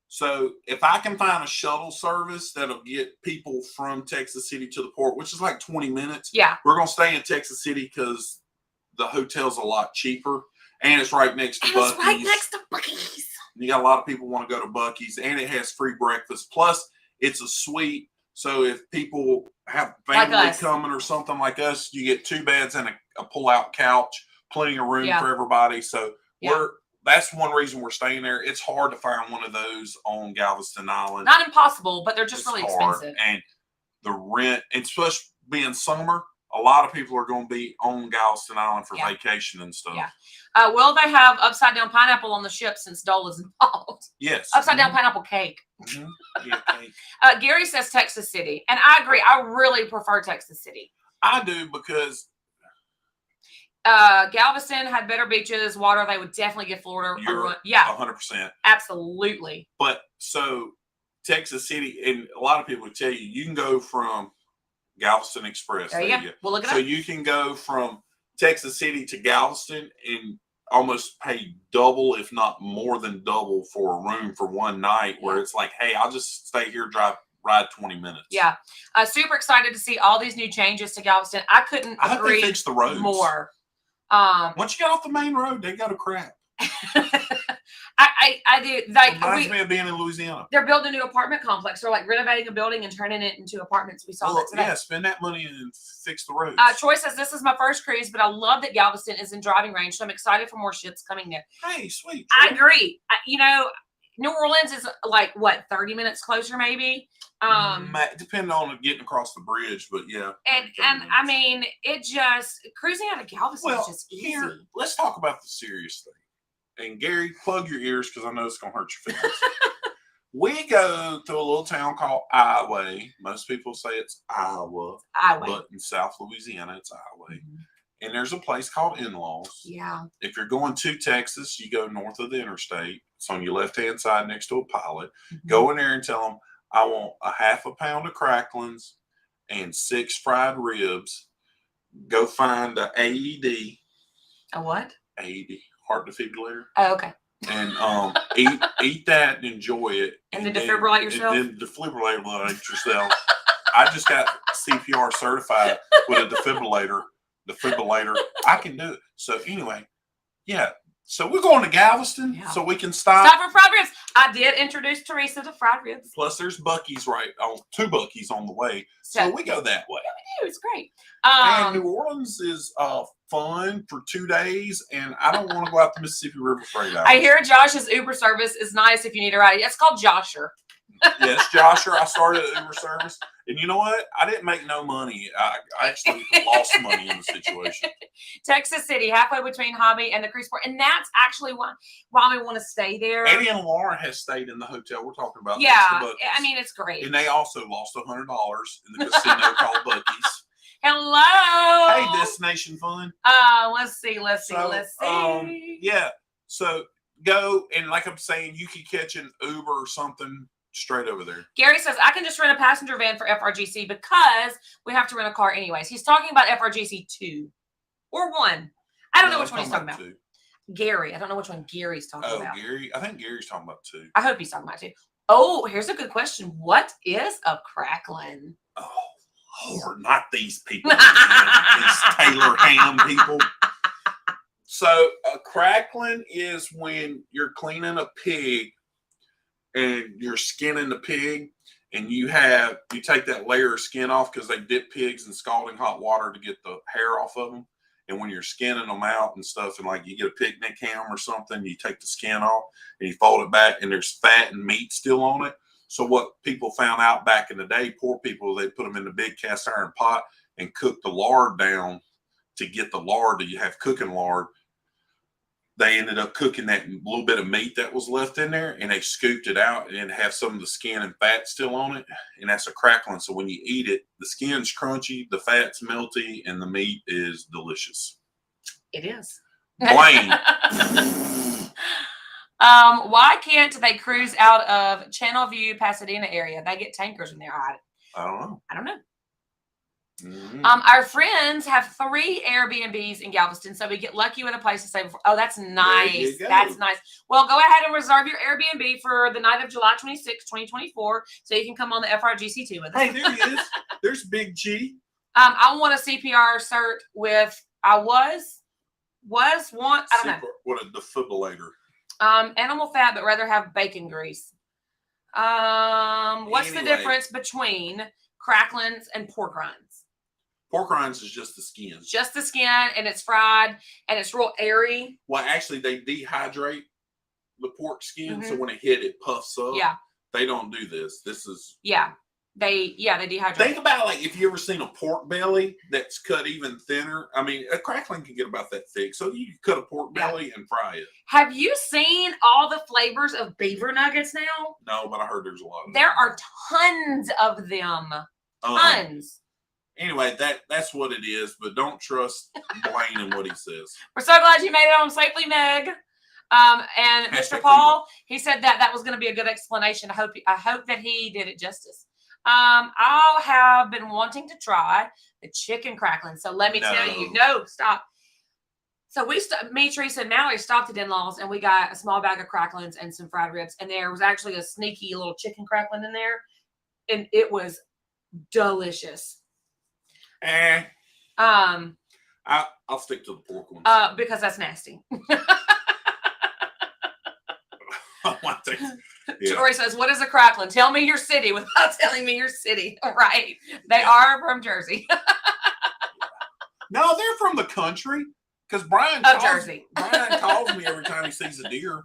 So if I can find a shuttle service that'll get people from Texas City to the port, which is like 20 minutes. Yeah. We're going to stay in Texas City because the hotel's a lot cheaper. And it's right next to Buc-ee's. It's right next to Buc-ee's. You got a lot of people want to go to Buc-ee's, and it has free breakfast. Plus, it's a suite. So if people have family coming or something like us, you get 2 beds and a pull-out couch, plenty of room for everybody. So that's one reason we're staying there. It's hard to find one of those on Galveston Island. Not impossible, but they're just really expensive. And the rent, and especially being summer, a lot of people are going to be on Galveston Island for vacation and stuff. Yeah. Will they have upside down pineapple on the ship since Dole is involved? Yes. Upside down pineapple cake. Yeah, cake. Gary says Texas City, and I agree. I really prefer Texas City. I do because Galveston had better beaches, water. They would definitely give Florida a run. Yeah, 100%. Absolutely. But so Texas City, and a lot of people would tell you can go from Galveston Express. There you go. We'll look it up. So up. you can go from Texas City to Galveston and almost pay double, if not more than double, for a room for one night. Where it's like, hey, I'll just stay here, ride 20 minutes. Yeah, super excited to see all these new changes to Galveston. I couldn't agree they fixed the roads more. Once you get off the main road, they go to crap. I do. Like, reminds me of being in Louisiana. They're building a new apartment complex. They're like renovating a building and turning it into apartments. We saw that today. Yeah, spend that money and fix the roads. Troy says, this is my first cruise, but I love that Galveston is in driving range, so I'm excited for more ships coming there. Hey, sweet. Troy. I agree. New Orleans is like, what, 30 minutes closer maybe? Depending on getting across the bridge, but yeah. And I mean, cruising out of Galveston is just easy. Here, let's talk about the serious thing. And Gary, plug your ears because I know it's going to hurt your feelings. We go to a little town called Iowa. Most people say it's Iowa. But in South Louisiana, it's Iowa. Mm-hmm. And there's a place called In-Laws. Yeah. If you're going to Texas, you go north of the interstate. It's on your left-hand side next to a pilot. Mm-hmm. Go in there and tell them, I want a half a pound of cracklings and 6 fried ribs. Go find an AED. A what? AED. Heart defibrillator. Oh, okay. And eat that and enjoy it. And then defibrillate yourself? And then defibrillate yourself. I just got CPR certified with a defibrillator. I can do it. So anyway, yeah, So we're going to Galveston, Yeah. so we can stop. Stop for fried ribs. I did introduce Teresa to fried ribs. Plus, there's Buc-ee's two Buc-ee's on the way, so we go that way. It's great. And New Orleans is fun for 2 days, and I don't want to go out the Mississippi River Freight Hours. I hear Josh's Uber service is nice if you need a ride. It's called Josher. Yes, Josher. I started Uber service, and you know what? I didn't make no money. I actually lost money in the situation. Texas City, halfway between Hobby and the cruise port, and that's actually why we want to stay there. Eddie and Lauren has stayed in the hotel we're talking about. Yeah, I mean it's great. And they also lost $100 in the casino called Buc-ee's. Hello. Hey, Destination Fun. Let's see. Yeah. So go, and like I'm saying, you can catch an Uber or something straight over there. Gary says, I can just rent a passenger van for FRGC because we have to rent a car anyways. He's talking about FRGC 2 or 1. I don't know which one he's talking about. 2. Gary. I don't know which one Gary's talking about. Oh, Gary. I think Gary's talking about 2. I hope he's talking about 2. Oh, here's a good question. What is a cracklin? Oh, Lord, not these people. These Taylor Ham people. So a cracklin is when you're cleaning a pig and you're skinning the pig, and you take that layer of skin off because they dip pigs in scalding hot water to get the hair off of them. And when you're skinning them out and stuff, and like you get a picnic ham or something, you take the skin off and you fold it back, and there's fat and meat still on it. So what people found out back in the day, poor people, they put them in the big cast iron pot and cook the lard down to get the lard that you have cooking lard. They ended up cooking that little bit of meat that was left in there, and they scooped it out and have some of the skin and fat still on it. And that's a cracklin. So when you eat it, the skin's crunchy, the fat's melty, and the meat is delicious. It is. Blaine. Why can't they cruise out of Channel View, Pasadena area? They get tankers in there. I don't know. I don't know. Mm-hmm. Our friends have 3 Airbnbs in Galveston, so we get lucky with a place to stay before. Oh, that's nice. That's nice. Well, go ahead and reserve your Airbnb for the night of July 26, 2024, so you can come on the FRGC2 with us. Hey, there he is. There's Big G. I want a CPR cert with, I was once, I don't know. What a defibrillator. Animal fat, but rather have bacon grease. What's the difference between cracklins and pork rinds? Pork rinds is just the skin. Just the skin, and it's fried, and it's real airy. Well, actually, they dehydrate the pork skin, so when it hit, it puffs up. Yeah. They don't do this. This is... They dehydrate. Think about, like, if you ever seen a pork belly that's cut even thinner. I mean, a cracklin can get about that thick. So you can cut a pork belly and fry it. Have you seen all the flavors of beaver nuggets now? No, but I heard there's a lot of them. There are tons of them. Tons. Anyway, that's what it is, but don't trust Blaine and what he says. We're so glad you made it home safely, Meg. And Mr. Paul, he said that was going to be a good explanation. I hope that he did it justice. I have been wanting to try the chicken cracklin. So let me tell you, stop. So me, Teresa, and Mallory stopped at In-Laws, and we got a small bag of cracklins and some fried ribs. And there was actually a sneaky little chicken cracklin in there, and it was delicious. I'll stick to the pork ones. Because that's nasty. Tori says, what is a cracklin? Tell me your city without telling me your city. Right. They are from Jersey. No, they're from the country. Because Brian calls me every time he sees a deer.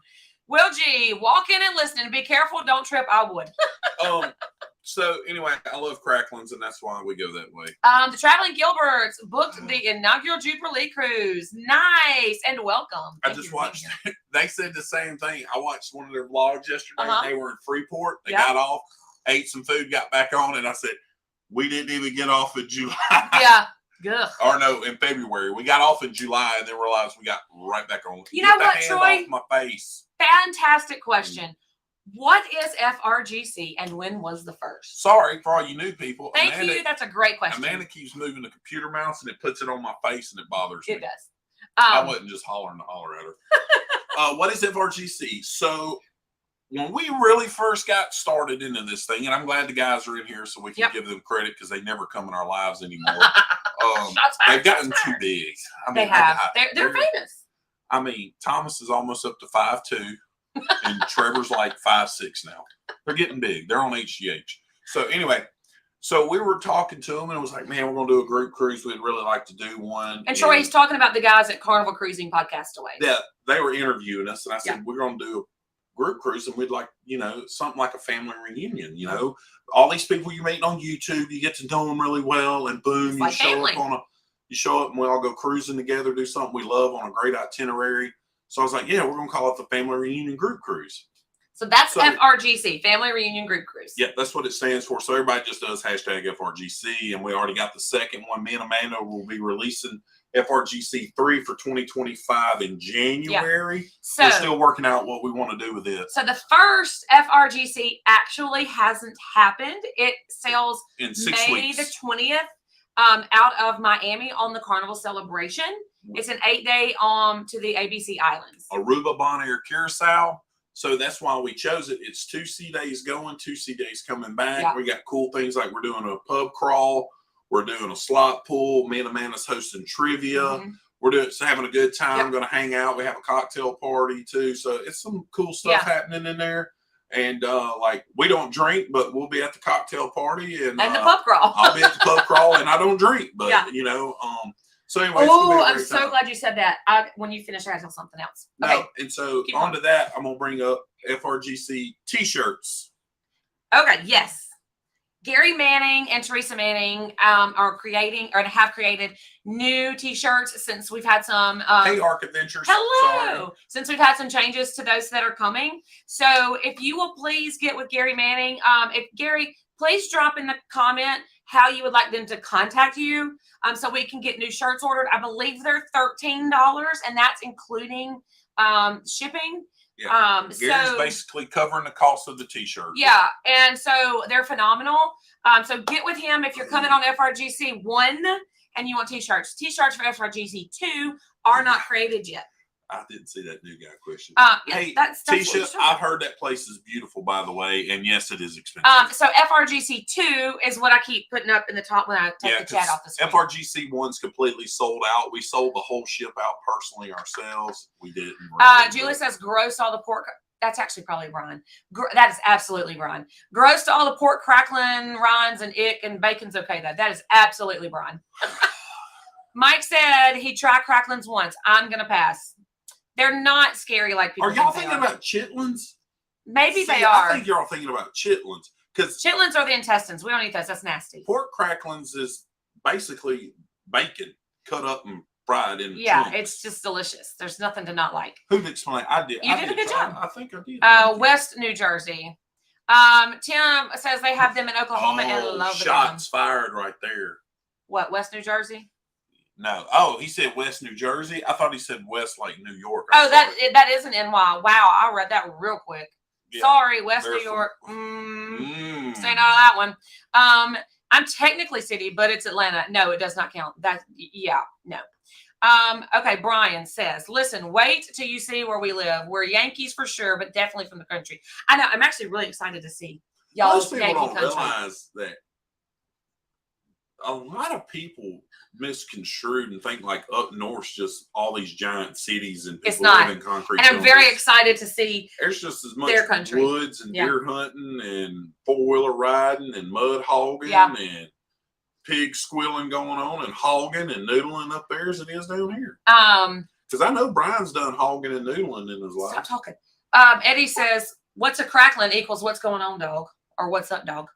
Will G, walk in and listen and be careful. Don't trip. I would. So anyway, I love cracklins, and that's why we go that way. The Traveling Gilberts booked the inaugural Jubilee cruise. Nice and welcome. I just watched. They said the same thing. I watched one of their vlogs yesterday. They were in Freeport. They got off, ate some food, got back on, and I said, "We didn't even get off in July." Yeah. Ugh. Or no, in February. We got off in July, and then realized we got right back on. You know what, Troy? Off my face. Fantastic question. What is FRGC and when was the first? Sorry for all you new people. Thank you. That's a great question. Amanda keeps moving the computer mouse and it puts it on my face and it bothers me. It does. I wasn't just hollering to holler at her. What is FRGC? So when we really first got started into this thing, and I'm glad the guys are in here so we can give them credit because they never come in our lives anymore. They've gotten too big. I mean, they have. They're famous. I mean, Thomas is almost up to 5'2", and Trevor's like 5'6" now. They're getting big. They're on HGH. So anyway, so we were talking to them, and it was like, man, we're going to do a group cruise. We'd really like to do one. And Troy's talking about the guys at Carnival Cruising Podcast Away. Yeah, they were interviewing us, and I said, Yeah. we're going to do a group cruise, and we'd like, something like a family reunion. All these people you meet on YouTube, you get to know them really well, and boom, It's like family. You show up, and we all go cruising together, do something we love on a great itinerary. So I was like, yeah, we're going to call it the Family Reunion Group Cruise. So that's FRGC, Family Reunion Group Cruise. Yeah, that's what it stands for. So everybody just does hashtag FRGC, and we already got the second one. Me and Amanda will be releasing FRGC 3 for 2025 in January. Yeah. So we're still working out what we want to do with it. So the first FRGC actually hasn't happened. It sails In 6 May weeks. the 20th out of Miami on the Carnival Celebration. It's an 8-day to the ABC Islands. Aruba, Bonaire, Curacao. So that's why we chose it. It's 2 sea days going, 2 sea days coming back. Yeah. We got cool things like we're doing a pub crawl. We're doing a slot pool. Me and Amanda's hosting trivia. Mm-hmm. We're having a good time. Yep. Going to hang out. We have a cocktail party too. So it's some cool stuff happening in there. And we don't drink, but we'll be at the cocktail party and the pub crawl. I'll be at the pub crawl, and I don't drink, but So anyway, I'm so glad you said that. When you finish, I have something else. Okay. No, and so onto that, I'm gonna bring up FRGC T-shirts. Okay. Yes. Gary Manning and Teresa Manning are creating or have created new T-shirts since we've had some. Hey, Arc Adventures. Hello. Sorry. Since we've had some changes to those that are coming. So if you will please get with Gary Manning. Please drop in the comment how you would like them to contact you so we can get new shirts ordered. I believe they're $13, and that's including shipping. Yeah. Gary's basically covering the cost of the T-shirt. Yeah, and so they're phenomenal. So get with him if you're coming on FRGC 1 and you want T-shirts. T-shirts for FRGC 2 are not created yet. I didn't see that new guy question. Hey, that's Tisha, I've heard that place is beautiful, by the way, and yes, it is expensive. So FRGC 2 is what I keep putting up in the top when I take the chat off the screen. FRGC 1's completely sold out. We sold the whole ship out personally ourselves. We didn't. Julie says, gross all the pork. That's actually probably Brian. That is absolutely Brian. Gross to all the pork crackling, rinds, and ick, and bacon's okay, though. That is absolutely Brian. Mike said he tried cracklings once. I'm going to pass. They're not scary like people think. Are y'all thinking about chitlins? Maybe they are. I think y'all thinking about chitlins. Because chitlins are the intestines. We don't eat those. That's nasty. Pork cracklings is basically bacon cut up and fried in chunks. It's just delicious. There's nothing to not like. Who'd explain? I did. You did a good job. I think I did. West New Jersey. Tim says they have them in Oklahoma and love them. Shots fired right there. What, West New Jersey? No. Oh, he said West New Jersey. I thought he said West like New York. That is an NY. Wow, I read that real quick. Yeah, sorry, West New York. Staying out of that one. I'm technically city, but it's Atlanta. No, it does not count. No. Okay, Brian says, listen, wait till you see where we live. We're Yankees for sure, but definitely from the country. I know. I'm actually really excited to see y'all's Yankee country. Most people don't realize that a lot of people misconstrued and think like up north's just all these giant cities and people live in concrete. And I'm very excited to see there's just as much their country. Woods and deer hunting and four-wheeler riding and mud hogging and pig squealing going on and hogging and noodling up there as it is down here. Because I know Brian's done hogging and noodling in his life. Stop talking. Eddie says, what's a crackling equals what's going on, dog? Or what's up, dog?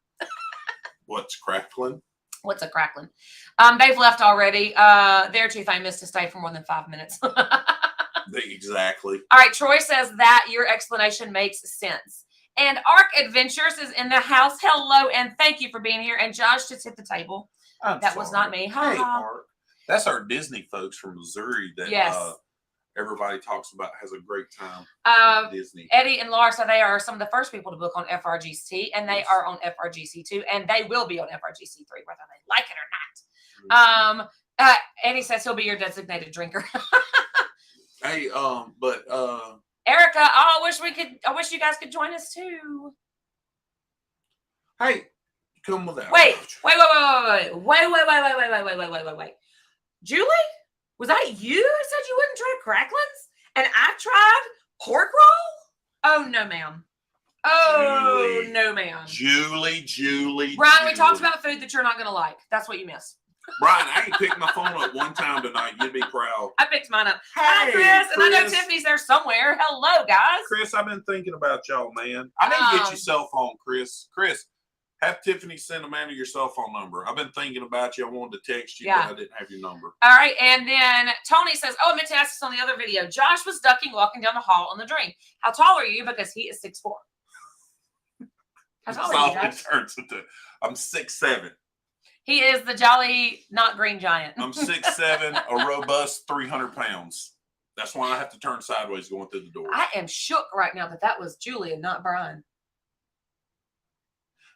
What's crackling? What's a crackling? They've left already. They're too famous to stay for more than 5 minutes. Exactly. All right. Troy says that your explanation makes sense. And Arc Adventures is in the house. Hello, and thank you for being here. And Josh just hit the table. That was not me. Hey, Arc. That's our Disney folks from Missouri that everybody talks about, has a great time at Disney. Eddie and Laura said they are some of the first people to book on FRGC, and they are on FRGC 2, and they will be on FRGC 3, whether they like it or not. Eddie says he'll be your designated drinker. Hey, Erica, I wish you guys could join us too. Hey, come with that. Wait. Julie? Was that you who said you wouldn't try cracklings? And I tried pork roll. Oh no, ma'am. Oh Julie. no, ma'am. Julie. Brian, we talked about food that you're not gonna like. That's what you missed. Brian, I ain't picked my phone up one time tonight. You'd be proud. I picked mine up. Hey, Hi, Chris. And I know Chris. Tiffany's there somewhere. Hello, guys. Chris, I've been thinking about y'all, man. I need to get your cell phone, Chris. Chris, have Tiffany send a man your cell phone number. I've been thinking about you. I wanted to text you, Yeah. but I didn't have your number. All right. And then Tony says, oh, I meant to ask this on the other video. Josh was ducking walking down the hall on the dream. How tall are you? Because he is 6'4". How tall are you, Josh? It turns into. I'm 6'7". He is the jolly, not green giant. I'm 6'7", a robust 300 pounds. That's why I have to turn sideways going through the door. I am shook right now that was Julie and not Brian.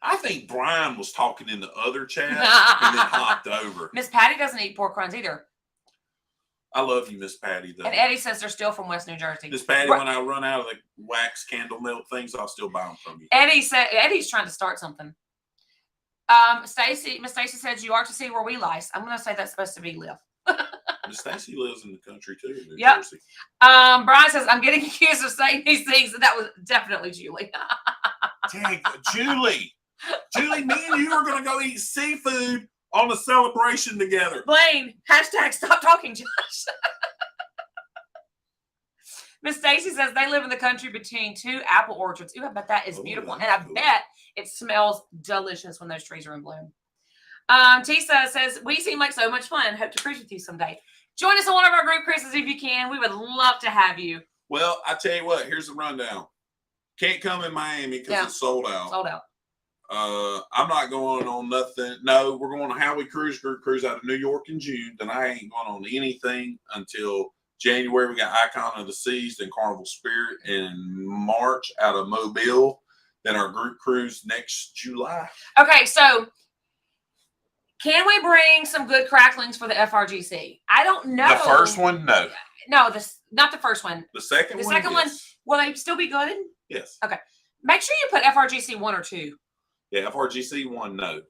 I think Brian was talking in the other chat and then hopped over. Miss Patty doesn't eat pork rinds either. I love you, Miss Patty, though. And Eddie says they're still from West New Jersey. Miss Patty, when I run out of the wax candle milk things, I'll still buy them from you. Eddie's trying to start something. Miss Stacy says you are to see where we lie. I'm going to say that's supposed to be live. Miss Stacy lives in the country too, in New Yep. Jersey. Brian says I'm getting accused of saying these things, and that was definitely Julie. Dang, Julie, me and you are going to go eat seafood on a celebration together. Blaine, hashtag stop talking, Josh. Miss Stacy says they live in the country between two apple orchards. Ooh, I bet that is beautiful. And I bet it smells delicious when those trees are in bloom. Tisa says, we seem like so much fun. Hope to cruise with you someday. Join us on one of our group cruises if you can. We would love to have you. Well, I tell you what, here's the rundown. Can't come in Miami because it's sold out. Sold out. I'm not going on nothing. No, we're going on How We Cruise group cruise out of New York in June. Then I ain't going on anything until January. We got Icon of the Seas, then Carnival Spirit in March out of Mobile. Then our group cruise next July. Okay, so can we bring some good cracklings for the FRGC? I don't know. The first one, no. No, not the first one. The second one, The second one, yes. will they still be good? Yes. Okay. Make sure you put FRGC 1 or 2. Yeah, FRGC 1, no.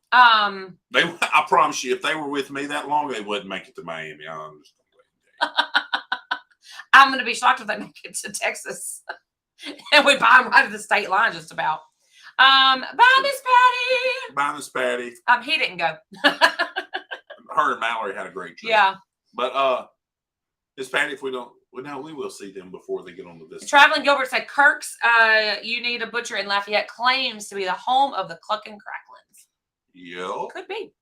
They, I promise you, if they were with me that long, they wouldn't make it to Miami. I understand. I'm going to be shocked if they make it to Texas. And we buy them right at the state line just about. Bye, Miss Patty. Bye, Miss Patty. He didn't go. Her and Mallory had a great trip. Yeah. But Miss Patty, if we don't, we will see them before they get on the visit. Traveling Gilbert said, Kirk's You Need a Butcher in Lafayette claims to be the home of the Cluck and Cracklins. Yeah. Could be.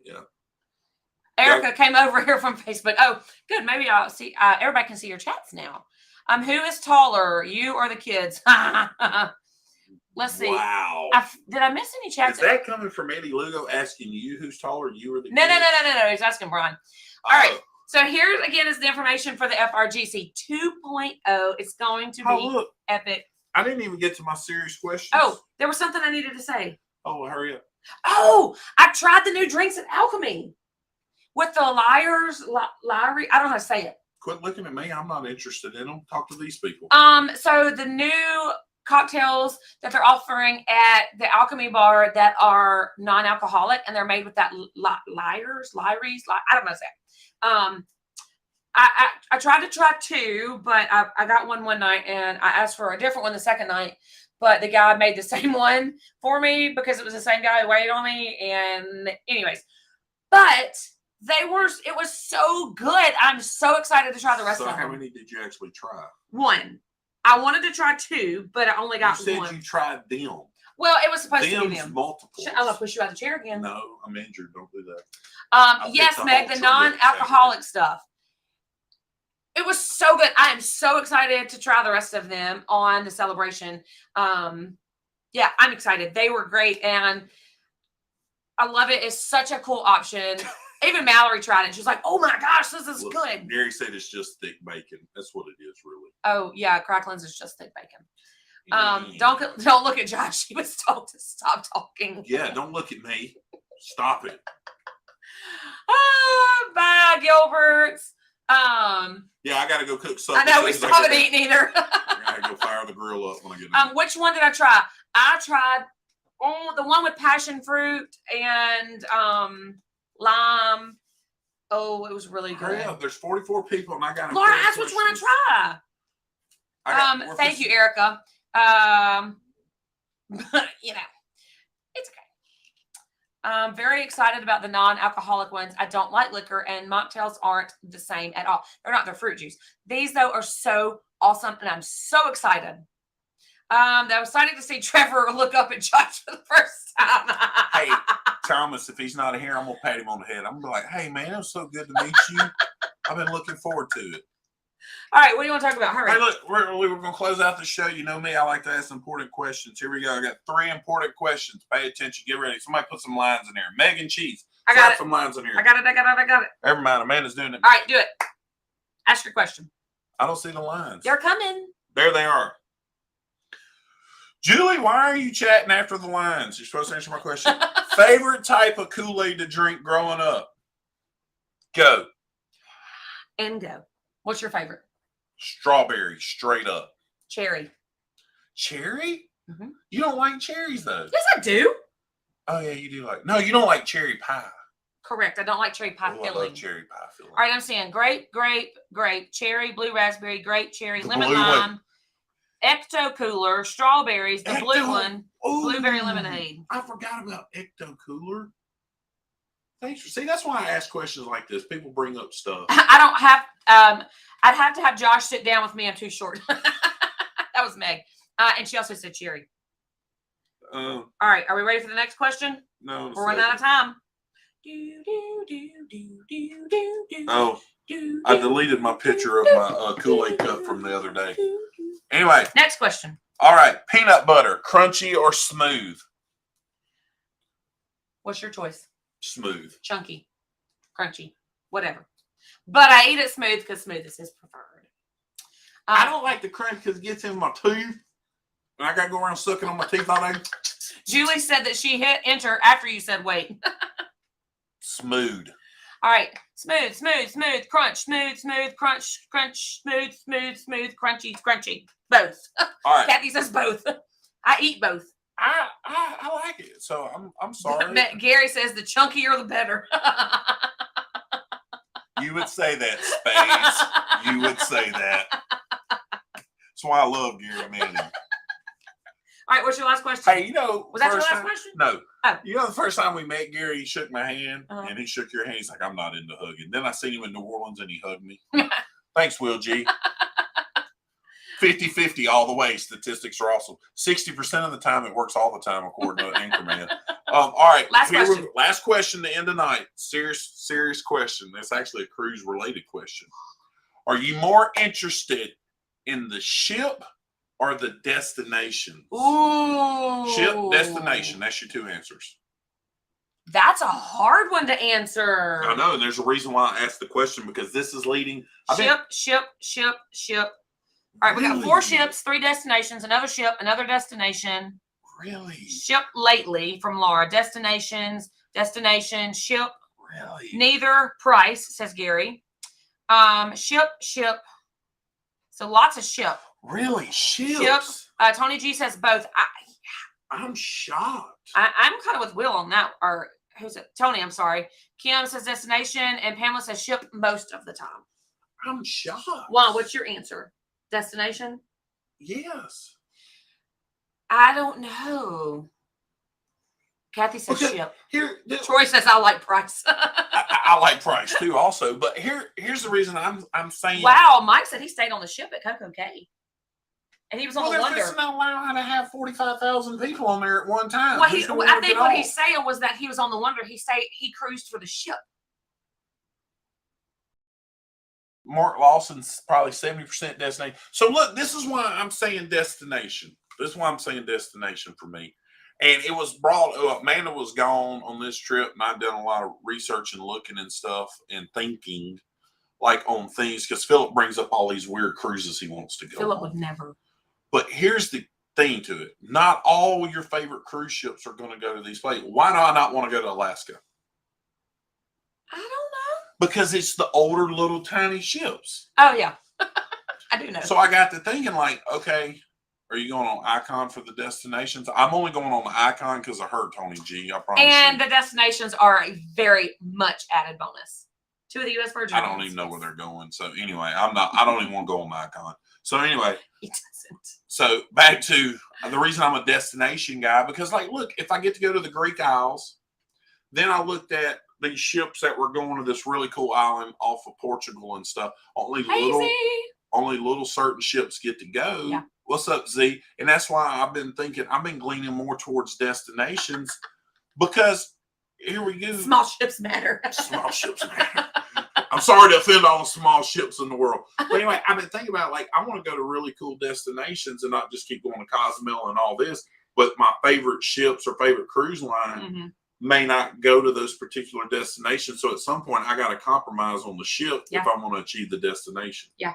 Yeah. Erica came over here from Facebook. Oh, good. Maybe I'll see. Everybody can see your chats now. Who is taller, you or the kids? Let's see. Wow. Did I miss any chats? Is that coming from Eddie Lugo asking you who's taller, you or the kids? No. He's asking Brian. All right. So here again is the information for the FRGC 2.0. It's going to be epic. I didn't even get to my serious questions. Oh, there was something I needed to say. Oh, hurry up. Oh, I tried the new drinks at Alchemy with the Lyrie. I don't know how to say it. Quit looking at me. I'm not interested in them. Talk to these people. So the new cocktails that they're offering at the Alchemy bar that are non-alcoholic and they're made with that Lyries. I don't know how to say it. I tried to try 2, but I got one night and I asked for a different one the second night, but the guy made the same one for me because it was the same guy who waited on me. And anyways, but it was so good. I'm so excited to try the rest of them. So how many did you actually try? 1. I wanted to try 2, but I only got 1. You said you tried them. Well, it was supposed to be them. Multiple. I'm gonna push you out the chair again. No, I'm injured. Don't do that. Yes, Meg, the non-alcoholic stuff. It was so good. I am so excited to try the rest of them on the celebration. Yeah, I'm excited. They were great, and I love it. It's such a cool option. Even Mallory tried it. She's like, "Oh my gosh, this is good." Gary said it's just thick bacon. That's what it is, really. Oh yeah, Cracklins is just thick bacon. Don't look at Josh. He was told to stop talking. Yeah, don't look at me. Stop it. Bye, Gilberts. Yeah, I gotta go cook something. I know we still haven't eaten either. I gotta go fire the grill up when I get in. Which one did I try? I tried the one with passion fruit and lime Oh, it was really Hurry good. up. There's 44 people, and I got. Laura, ask which one I try. Thank you, Erica. You know, it's okay. I'm very excited about the non-alcoholic ones. I don't like liquor, and mocktails aren't the same at all. They're not. They're fruit juice. These, though, are so awesome, and I'm so excited. I was excited to see Trevor look up at Josh for the first time. Hey, Thomas, if he's not here, I'm going to pat him on the head. I'm going to be like, hey, man, it was so good to meet you. I've been looking forward to it. All right, what do you want to talk about? Hurry. Hey, look, we were going to close out the show. You know me, I like to ask important questions. Here we go. I got 3 important questions. Pay attention. Get ready. Somebody put some lines in there. Megan Cheese. I got it. Some lines in here. I got it. Never mind. Amanda's doing it. All right, do it. Ask your question. I don't see the lines. They're coming. There they are. Julie, why are you chatting after the lines? You're supposed to answer my question. Favorite type of Kool-Aid to drink growing up? Go. And go. What's your favorite? Strawberry, straight up. Cherry. Cherry? Mm-hmm. You don't like cherries, though. Yes, I do. Oh, yeah, you do like. No, you don't like cherry pie. Correct. I don't like cherry pie filling. I love cherry pie filling. All right, I'm saying grape, cherry, blue raspberry, grape, cherry, lemon blue lime, Ecto Cooler, strawberries, the blue Ecto- one, Ooh, blueberry lemonade. I forgot about Ecto Cooler. Thanks for see. That's why I ask questions like this. People bring up stuff. I don't have. I'd have to have Josh sit down with me. I'm too short. That was Meg, and she also said cherry. All right, are we ready for the next question? No, we're running out of time. Oh, I deleted my picture of my Kool-Aid cup from the other day. Anyway, next question. All right, peanut butter, crunchy or smooth? What's your choice? Smooth. Chunky, crunchy, whatever. But I eat it smooth because smooth is his preferred. I don't like the crunch because it gets in my teeth. And I got to go around sucking on my teeth all day. Julie said that she hit enter after you said wait. Smooth. All right. Smooth, crunch, crunch, smooth, crunchy. Both. All right. Kathy says both. I eat both. I like it. So I'm sorry. Gary says the chunkier the better. You would say that, Spades. You would say that. That's why I love Gary Manning. All right, what's your last question? Hey, you know, was that your last question? No. Oh. You know, the first time we met Gary, he shook my hand and he shook your hand. He's like, I'm not into hugging. Then I seen him in New Orleans and he hugged me. Thanks, Will G. 50-50 all the way. Statistics are awesome. 60% of the time it works all the time according to Anchorman. All right. Last question to end the night. Serious question. That's actually a cruise related question. Are you more interested in the ship or the destination? Ooh. Ship, destination. That's your 2 answers. That's a hard one to answer. I know, and there's a reason why I asked the question because this is leading. Ship. All right, we got 4 ships, 3 destinations, another ship, another destination. Really? Ship lately from Laura. Destination, ship. Really? Neither price, says Gary. Ship. So lots of ship. Really? Ships? Ship. Tony G says both. I'm shocked. I'm kind of with Will on that. Or who's it? Tony, I'm sorry. Kim says destination, and Pamela says ship most of the time. I'm shocked. Juan, what's your answer? Destination? Yes. I don't know. Kathy says ship. Troy says I like price. I like price too, also. But here's the reason I'm saying. Wow, Mike said he stayed on the ship at Coco Cay, and he was on the Wonder. They're not allowed to have 45,000 people on there at one time. Well, I think what he's saying was that he was on the Wonder. He cruised for the ship. Mark Lawson's probably 70% destination. So look, this is why I'm saying destination. This is why I'm saying destination for me. And it was brought up. Amanda was gone on this trip, and I've done a lot of research and looking and stuff and thinking like on things because Philip brings up all these weird cruises he wants to go Philip on. would never. But here's the thing to it. Not all your favorite cruise ships are going to go to these places. Why do I not want to go to Alaska? I don't know. Because it's the older little tiny ships. Oh, yeah. I do know. So I got to thinking like, okay, are you going on Icon for the destinations? I'm only going on the Icon because of her, Tony G. I promise. And the destinations are a very much added bonus 2 of the U.S. Virgin I don't Islands. even know where they're going. So anyway, I don't even want to go on my icon. So anyway, He doesn't. so back to the reason I'm a destination guy, because like, look, if I get to go to the Greek Isles, then I looked at these ships that were going to this really cool island off of Portugal and stuff. Only little certain ships get to go. Yeah. What's up, Z? And that's why I've been gleaning more towards destinations, because here we go. Small ships matter. Small ships matter. I'm sorry to offend all the small ships in the world. But anyway, I've been thinking about, like, I want to go to really cool destinations and not just keep going to Cozumel and all this, but my favorite ships or favorite cruise line may not go to those particular destinations. So at some point, I got to compromise on the ship if I want to achieve the destination. Yeah.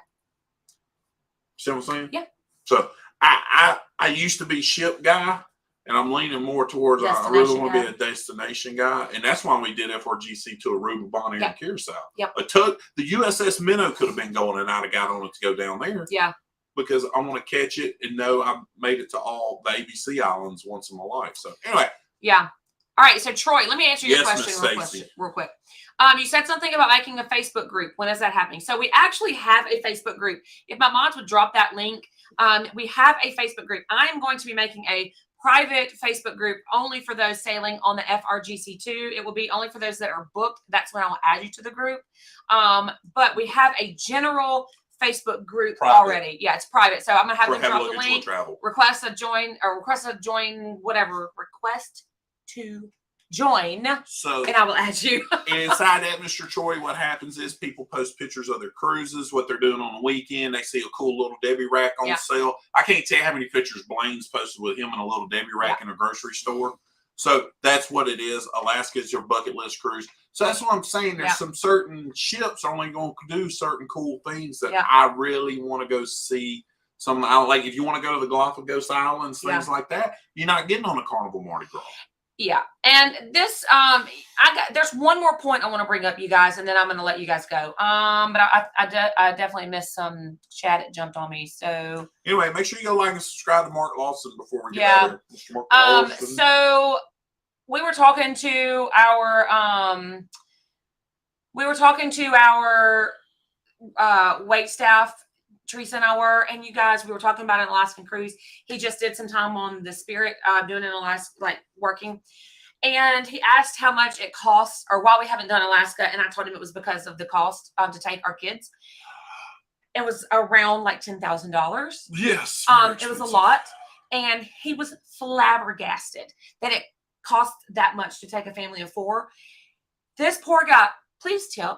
See what I'm saying? Yeah. So I used to be ship guy, and I'm leaning more towards I really want to be a destination guy, and that's why we did FRGC to Aruba, Bonaire, and Curacao. Yep. The USS Minnow could have been going, and I'd have got on it to go down there. Yeah. Because I want to catch it and know I made it to all the ABC islands once in my life. So anyway. Yeah. All right. So Troy, let me answer your Yes, question real quick. You said something about making a Facebook group. When is that happening? So we actually have a Facebook group. If my mods would drop that link, we have a Facebook group. I am going to be making a private Facebook group only for those sailing on the FRGC2. It will be only for those that are booked. That's when I will add you to the group. But we have a general Facebook group already. Yeah, it's private. So I'm going to have them drop the link, request to join, request to join, so and I will add you. And inside that, Mr. Troy, what happens is people post pictures of their cruises, what they're doing on the weekend. They see a cool little Debbie rack on sale. I can't tell you how many pictures Blaine's posted with him in a little Debbie rack in a grocery store. So that's what it is. Alaska is your bucket list cruise. So that's what I'm saying. There's some certain ships only going to do certain cool things that I really want to go see. Some like if you want to go to the Galapagos Islands, things like that, you're not getting on a Carnival Mardi Gras. Yeah, and this there's one more point I want to bring up, you guys, and then I'm going to let you guys go. But I definitely missed some chat. It jumped on me. So anyway, make sure you go like and subscribe to Mark Lawson before we get out of here. Mr. Mark Lawson. So we were talking to our wait staff. Teresa and I were, and you guys, we were talking about an Alaskan cruise. He just did some time on the Spirit, doing an Alaska, like working. And he asked how much it costs, or why we haven't done Alaska. And I told him it was because of the cost to take our kids. It was around like $10,000. Yes. It was a lot. And he was flabbergasted that it cost that much to take a family of 4. This poor guy, please tip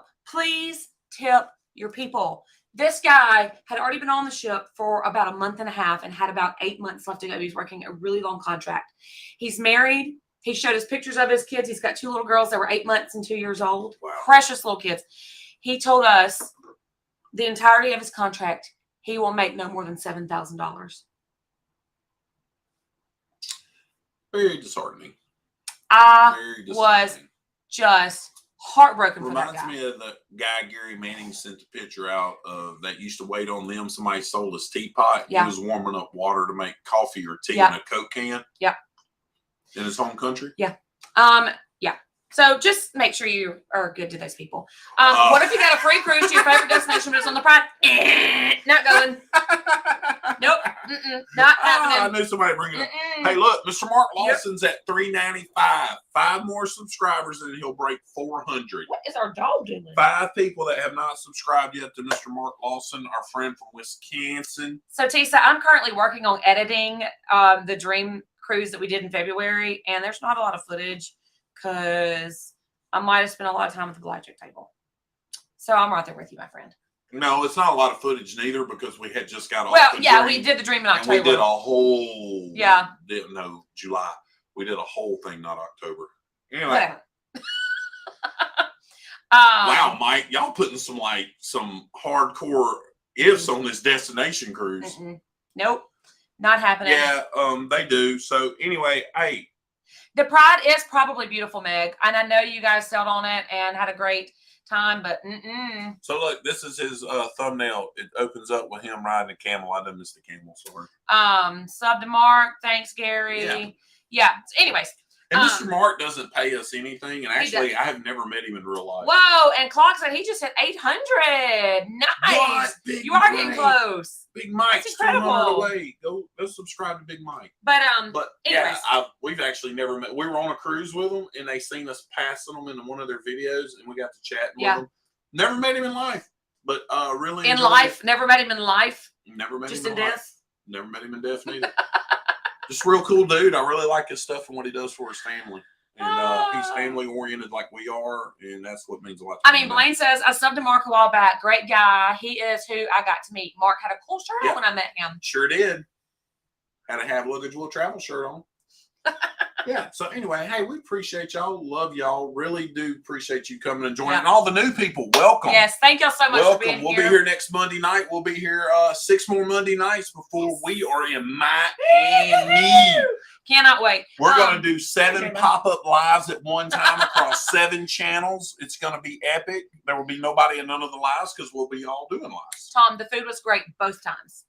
your people. This guy had already been on the ship for about a month and a half and had about 8 months left to go. He's working a really long contract. He's married. He showed us pictures of his kids. He's got 2 little girls that were 8 months and 2 years old. Wow. Precious little kids. He told us the entirety of his contract, he will make no more than $7,000. Very disheartening. Was just heartbroken for that guy. Reminds me of the guy Gary Manning sent the picture out of that used to wait on them. Somebody sold his teapot. Yeah. He was warming up water to make coffee or tea in a Coke can. Yeah. In his home country. Yeah. Yeah. So just make sure you are good to those people. What if you got a free cruise to your favorite destination, but it's on the Pride? Not going. Nope. Not happening. I knew somebody bring it up. Hey, look, Mr. Mark Lawson's at $395. 5 more subscribers and he'll break 400. What is our dog doing? 5 people that have not subscribed yet to Mr. Mark Lawson, our friend from Wisconsin. So, Tisa, I'm currently working on editing the Dream cruise that we did in February, and there's not a lot of footage because I might have spent a lot of time at the blackjack table. So I'm right there with you, my friend. No, it's not a lot of footage neither because we had just got off. Well, yeah, we did the Dream in October. And we did a whole. Yeah. No, July. We did a whole thing, not October. Anyway. Whatever. Wow, Mike, y'all putting some hardcore ifs on this destination cruise. Nope, not happening. Yeah, they do. So anyway, hey. The Pride is probably beautiful, Meg, and I know you guys sailed on it and had a great time, but So look, this is his thumbnail. It opens up with him riding a camel. I done missed the camel, sorry. Sub to Mark. Thanks, Gary. Yeah. So anyways, And Mr. Mark doesn't pay us anything. And He actually, I have never met him in real life. Whoa! And Clock said he just hit 800. Nice. What? Big You are getting Mike. close. Big Mike's incredible. 200 away. Go subscribe to Big Mike. But yeah, anyways. we've actually never met. We were on a cruise with them, and they seen us passing them in one of their videos, and we got to chatting with them. Never met him in life, but really in life, never met him in life. Never met just him in in death. life. Never met him in death neither. Just a real cool dude. I really like his stuff and what he does for his family. And he's family oriented like we are, and that's what means a lot to me. Blaine says, I subbed to Mark a while back. Great guy. He is who I got to meet. Mark had a cool shirt on when I met him. Sure did. Had to have Luggage Will Travel shirt on. Yeah. So anyway, hey, we appreciate y'all. Love y'all. Really do appreciate you coming and joining. And all the new people, welcome. Yes. Thank y'all so much for being here. We'll be here next Monday night. We'll be here 6 more Monday nights before we are in Miami. Cannot wait. We're going to do 7 pop-up lives at one time across 7 channels. It's going to be epic. There will be nobody in none of the lives because we'll be all doing lives. Tom, the food was great both times.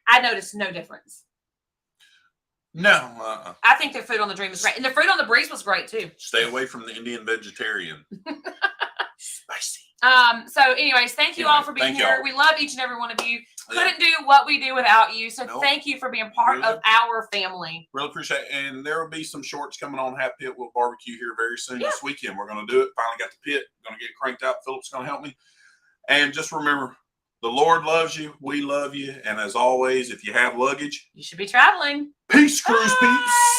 I noticed no difference. No. I think the food on the Dream was great. And the fruit on the Breeze was great too. Stay away from the Indian vegetarian. Spicy. So anyways, thank you all for being here. We love each and every one of you. Couldn't do what we do without you. So thank you for being part of our family. Really appreciate it. And there will be some shorts coming on Half Pit Will Barbecue here very soon this weekend. We're going to do it. Finally got the pit. Going to get cranked out. Philip's going to help me. And just remember, the Lord loves you. We love you. And as always, if you have luggage, you should be traveling. Peace, cruise peeps.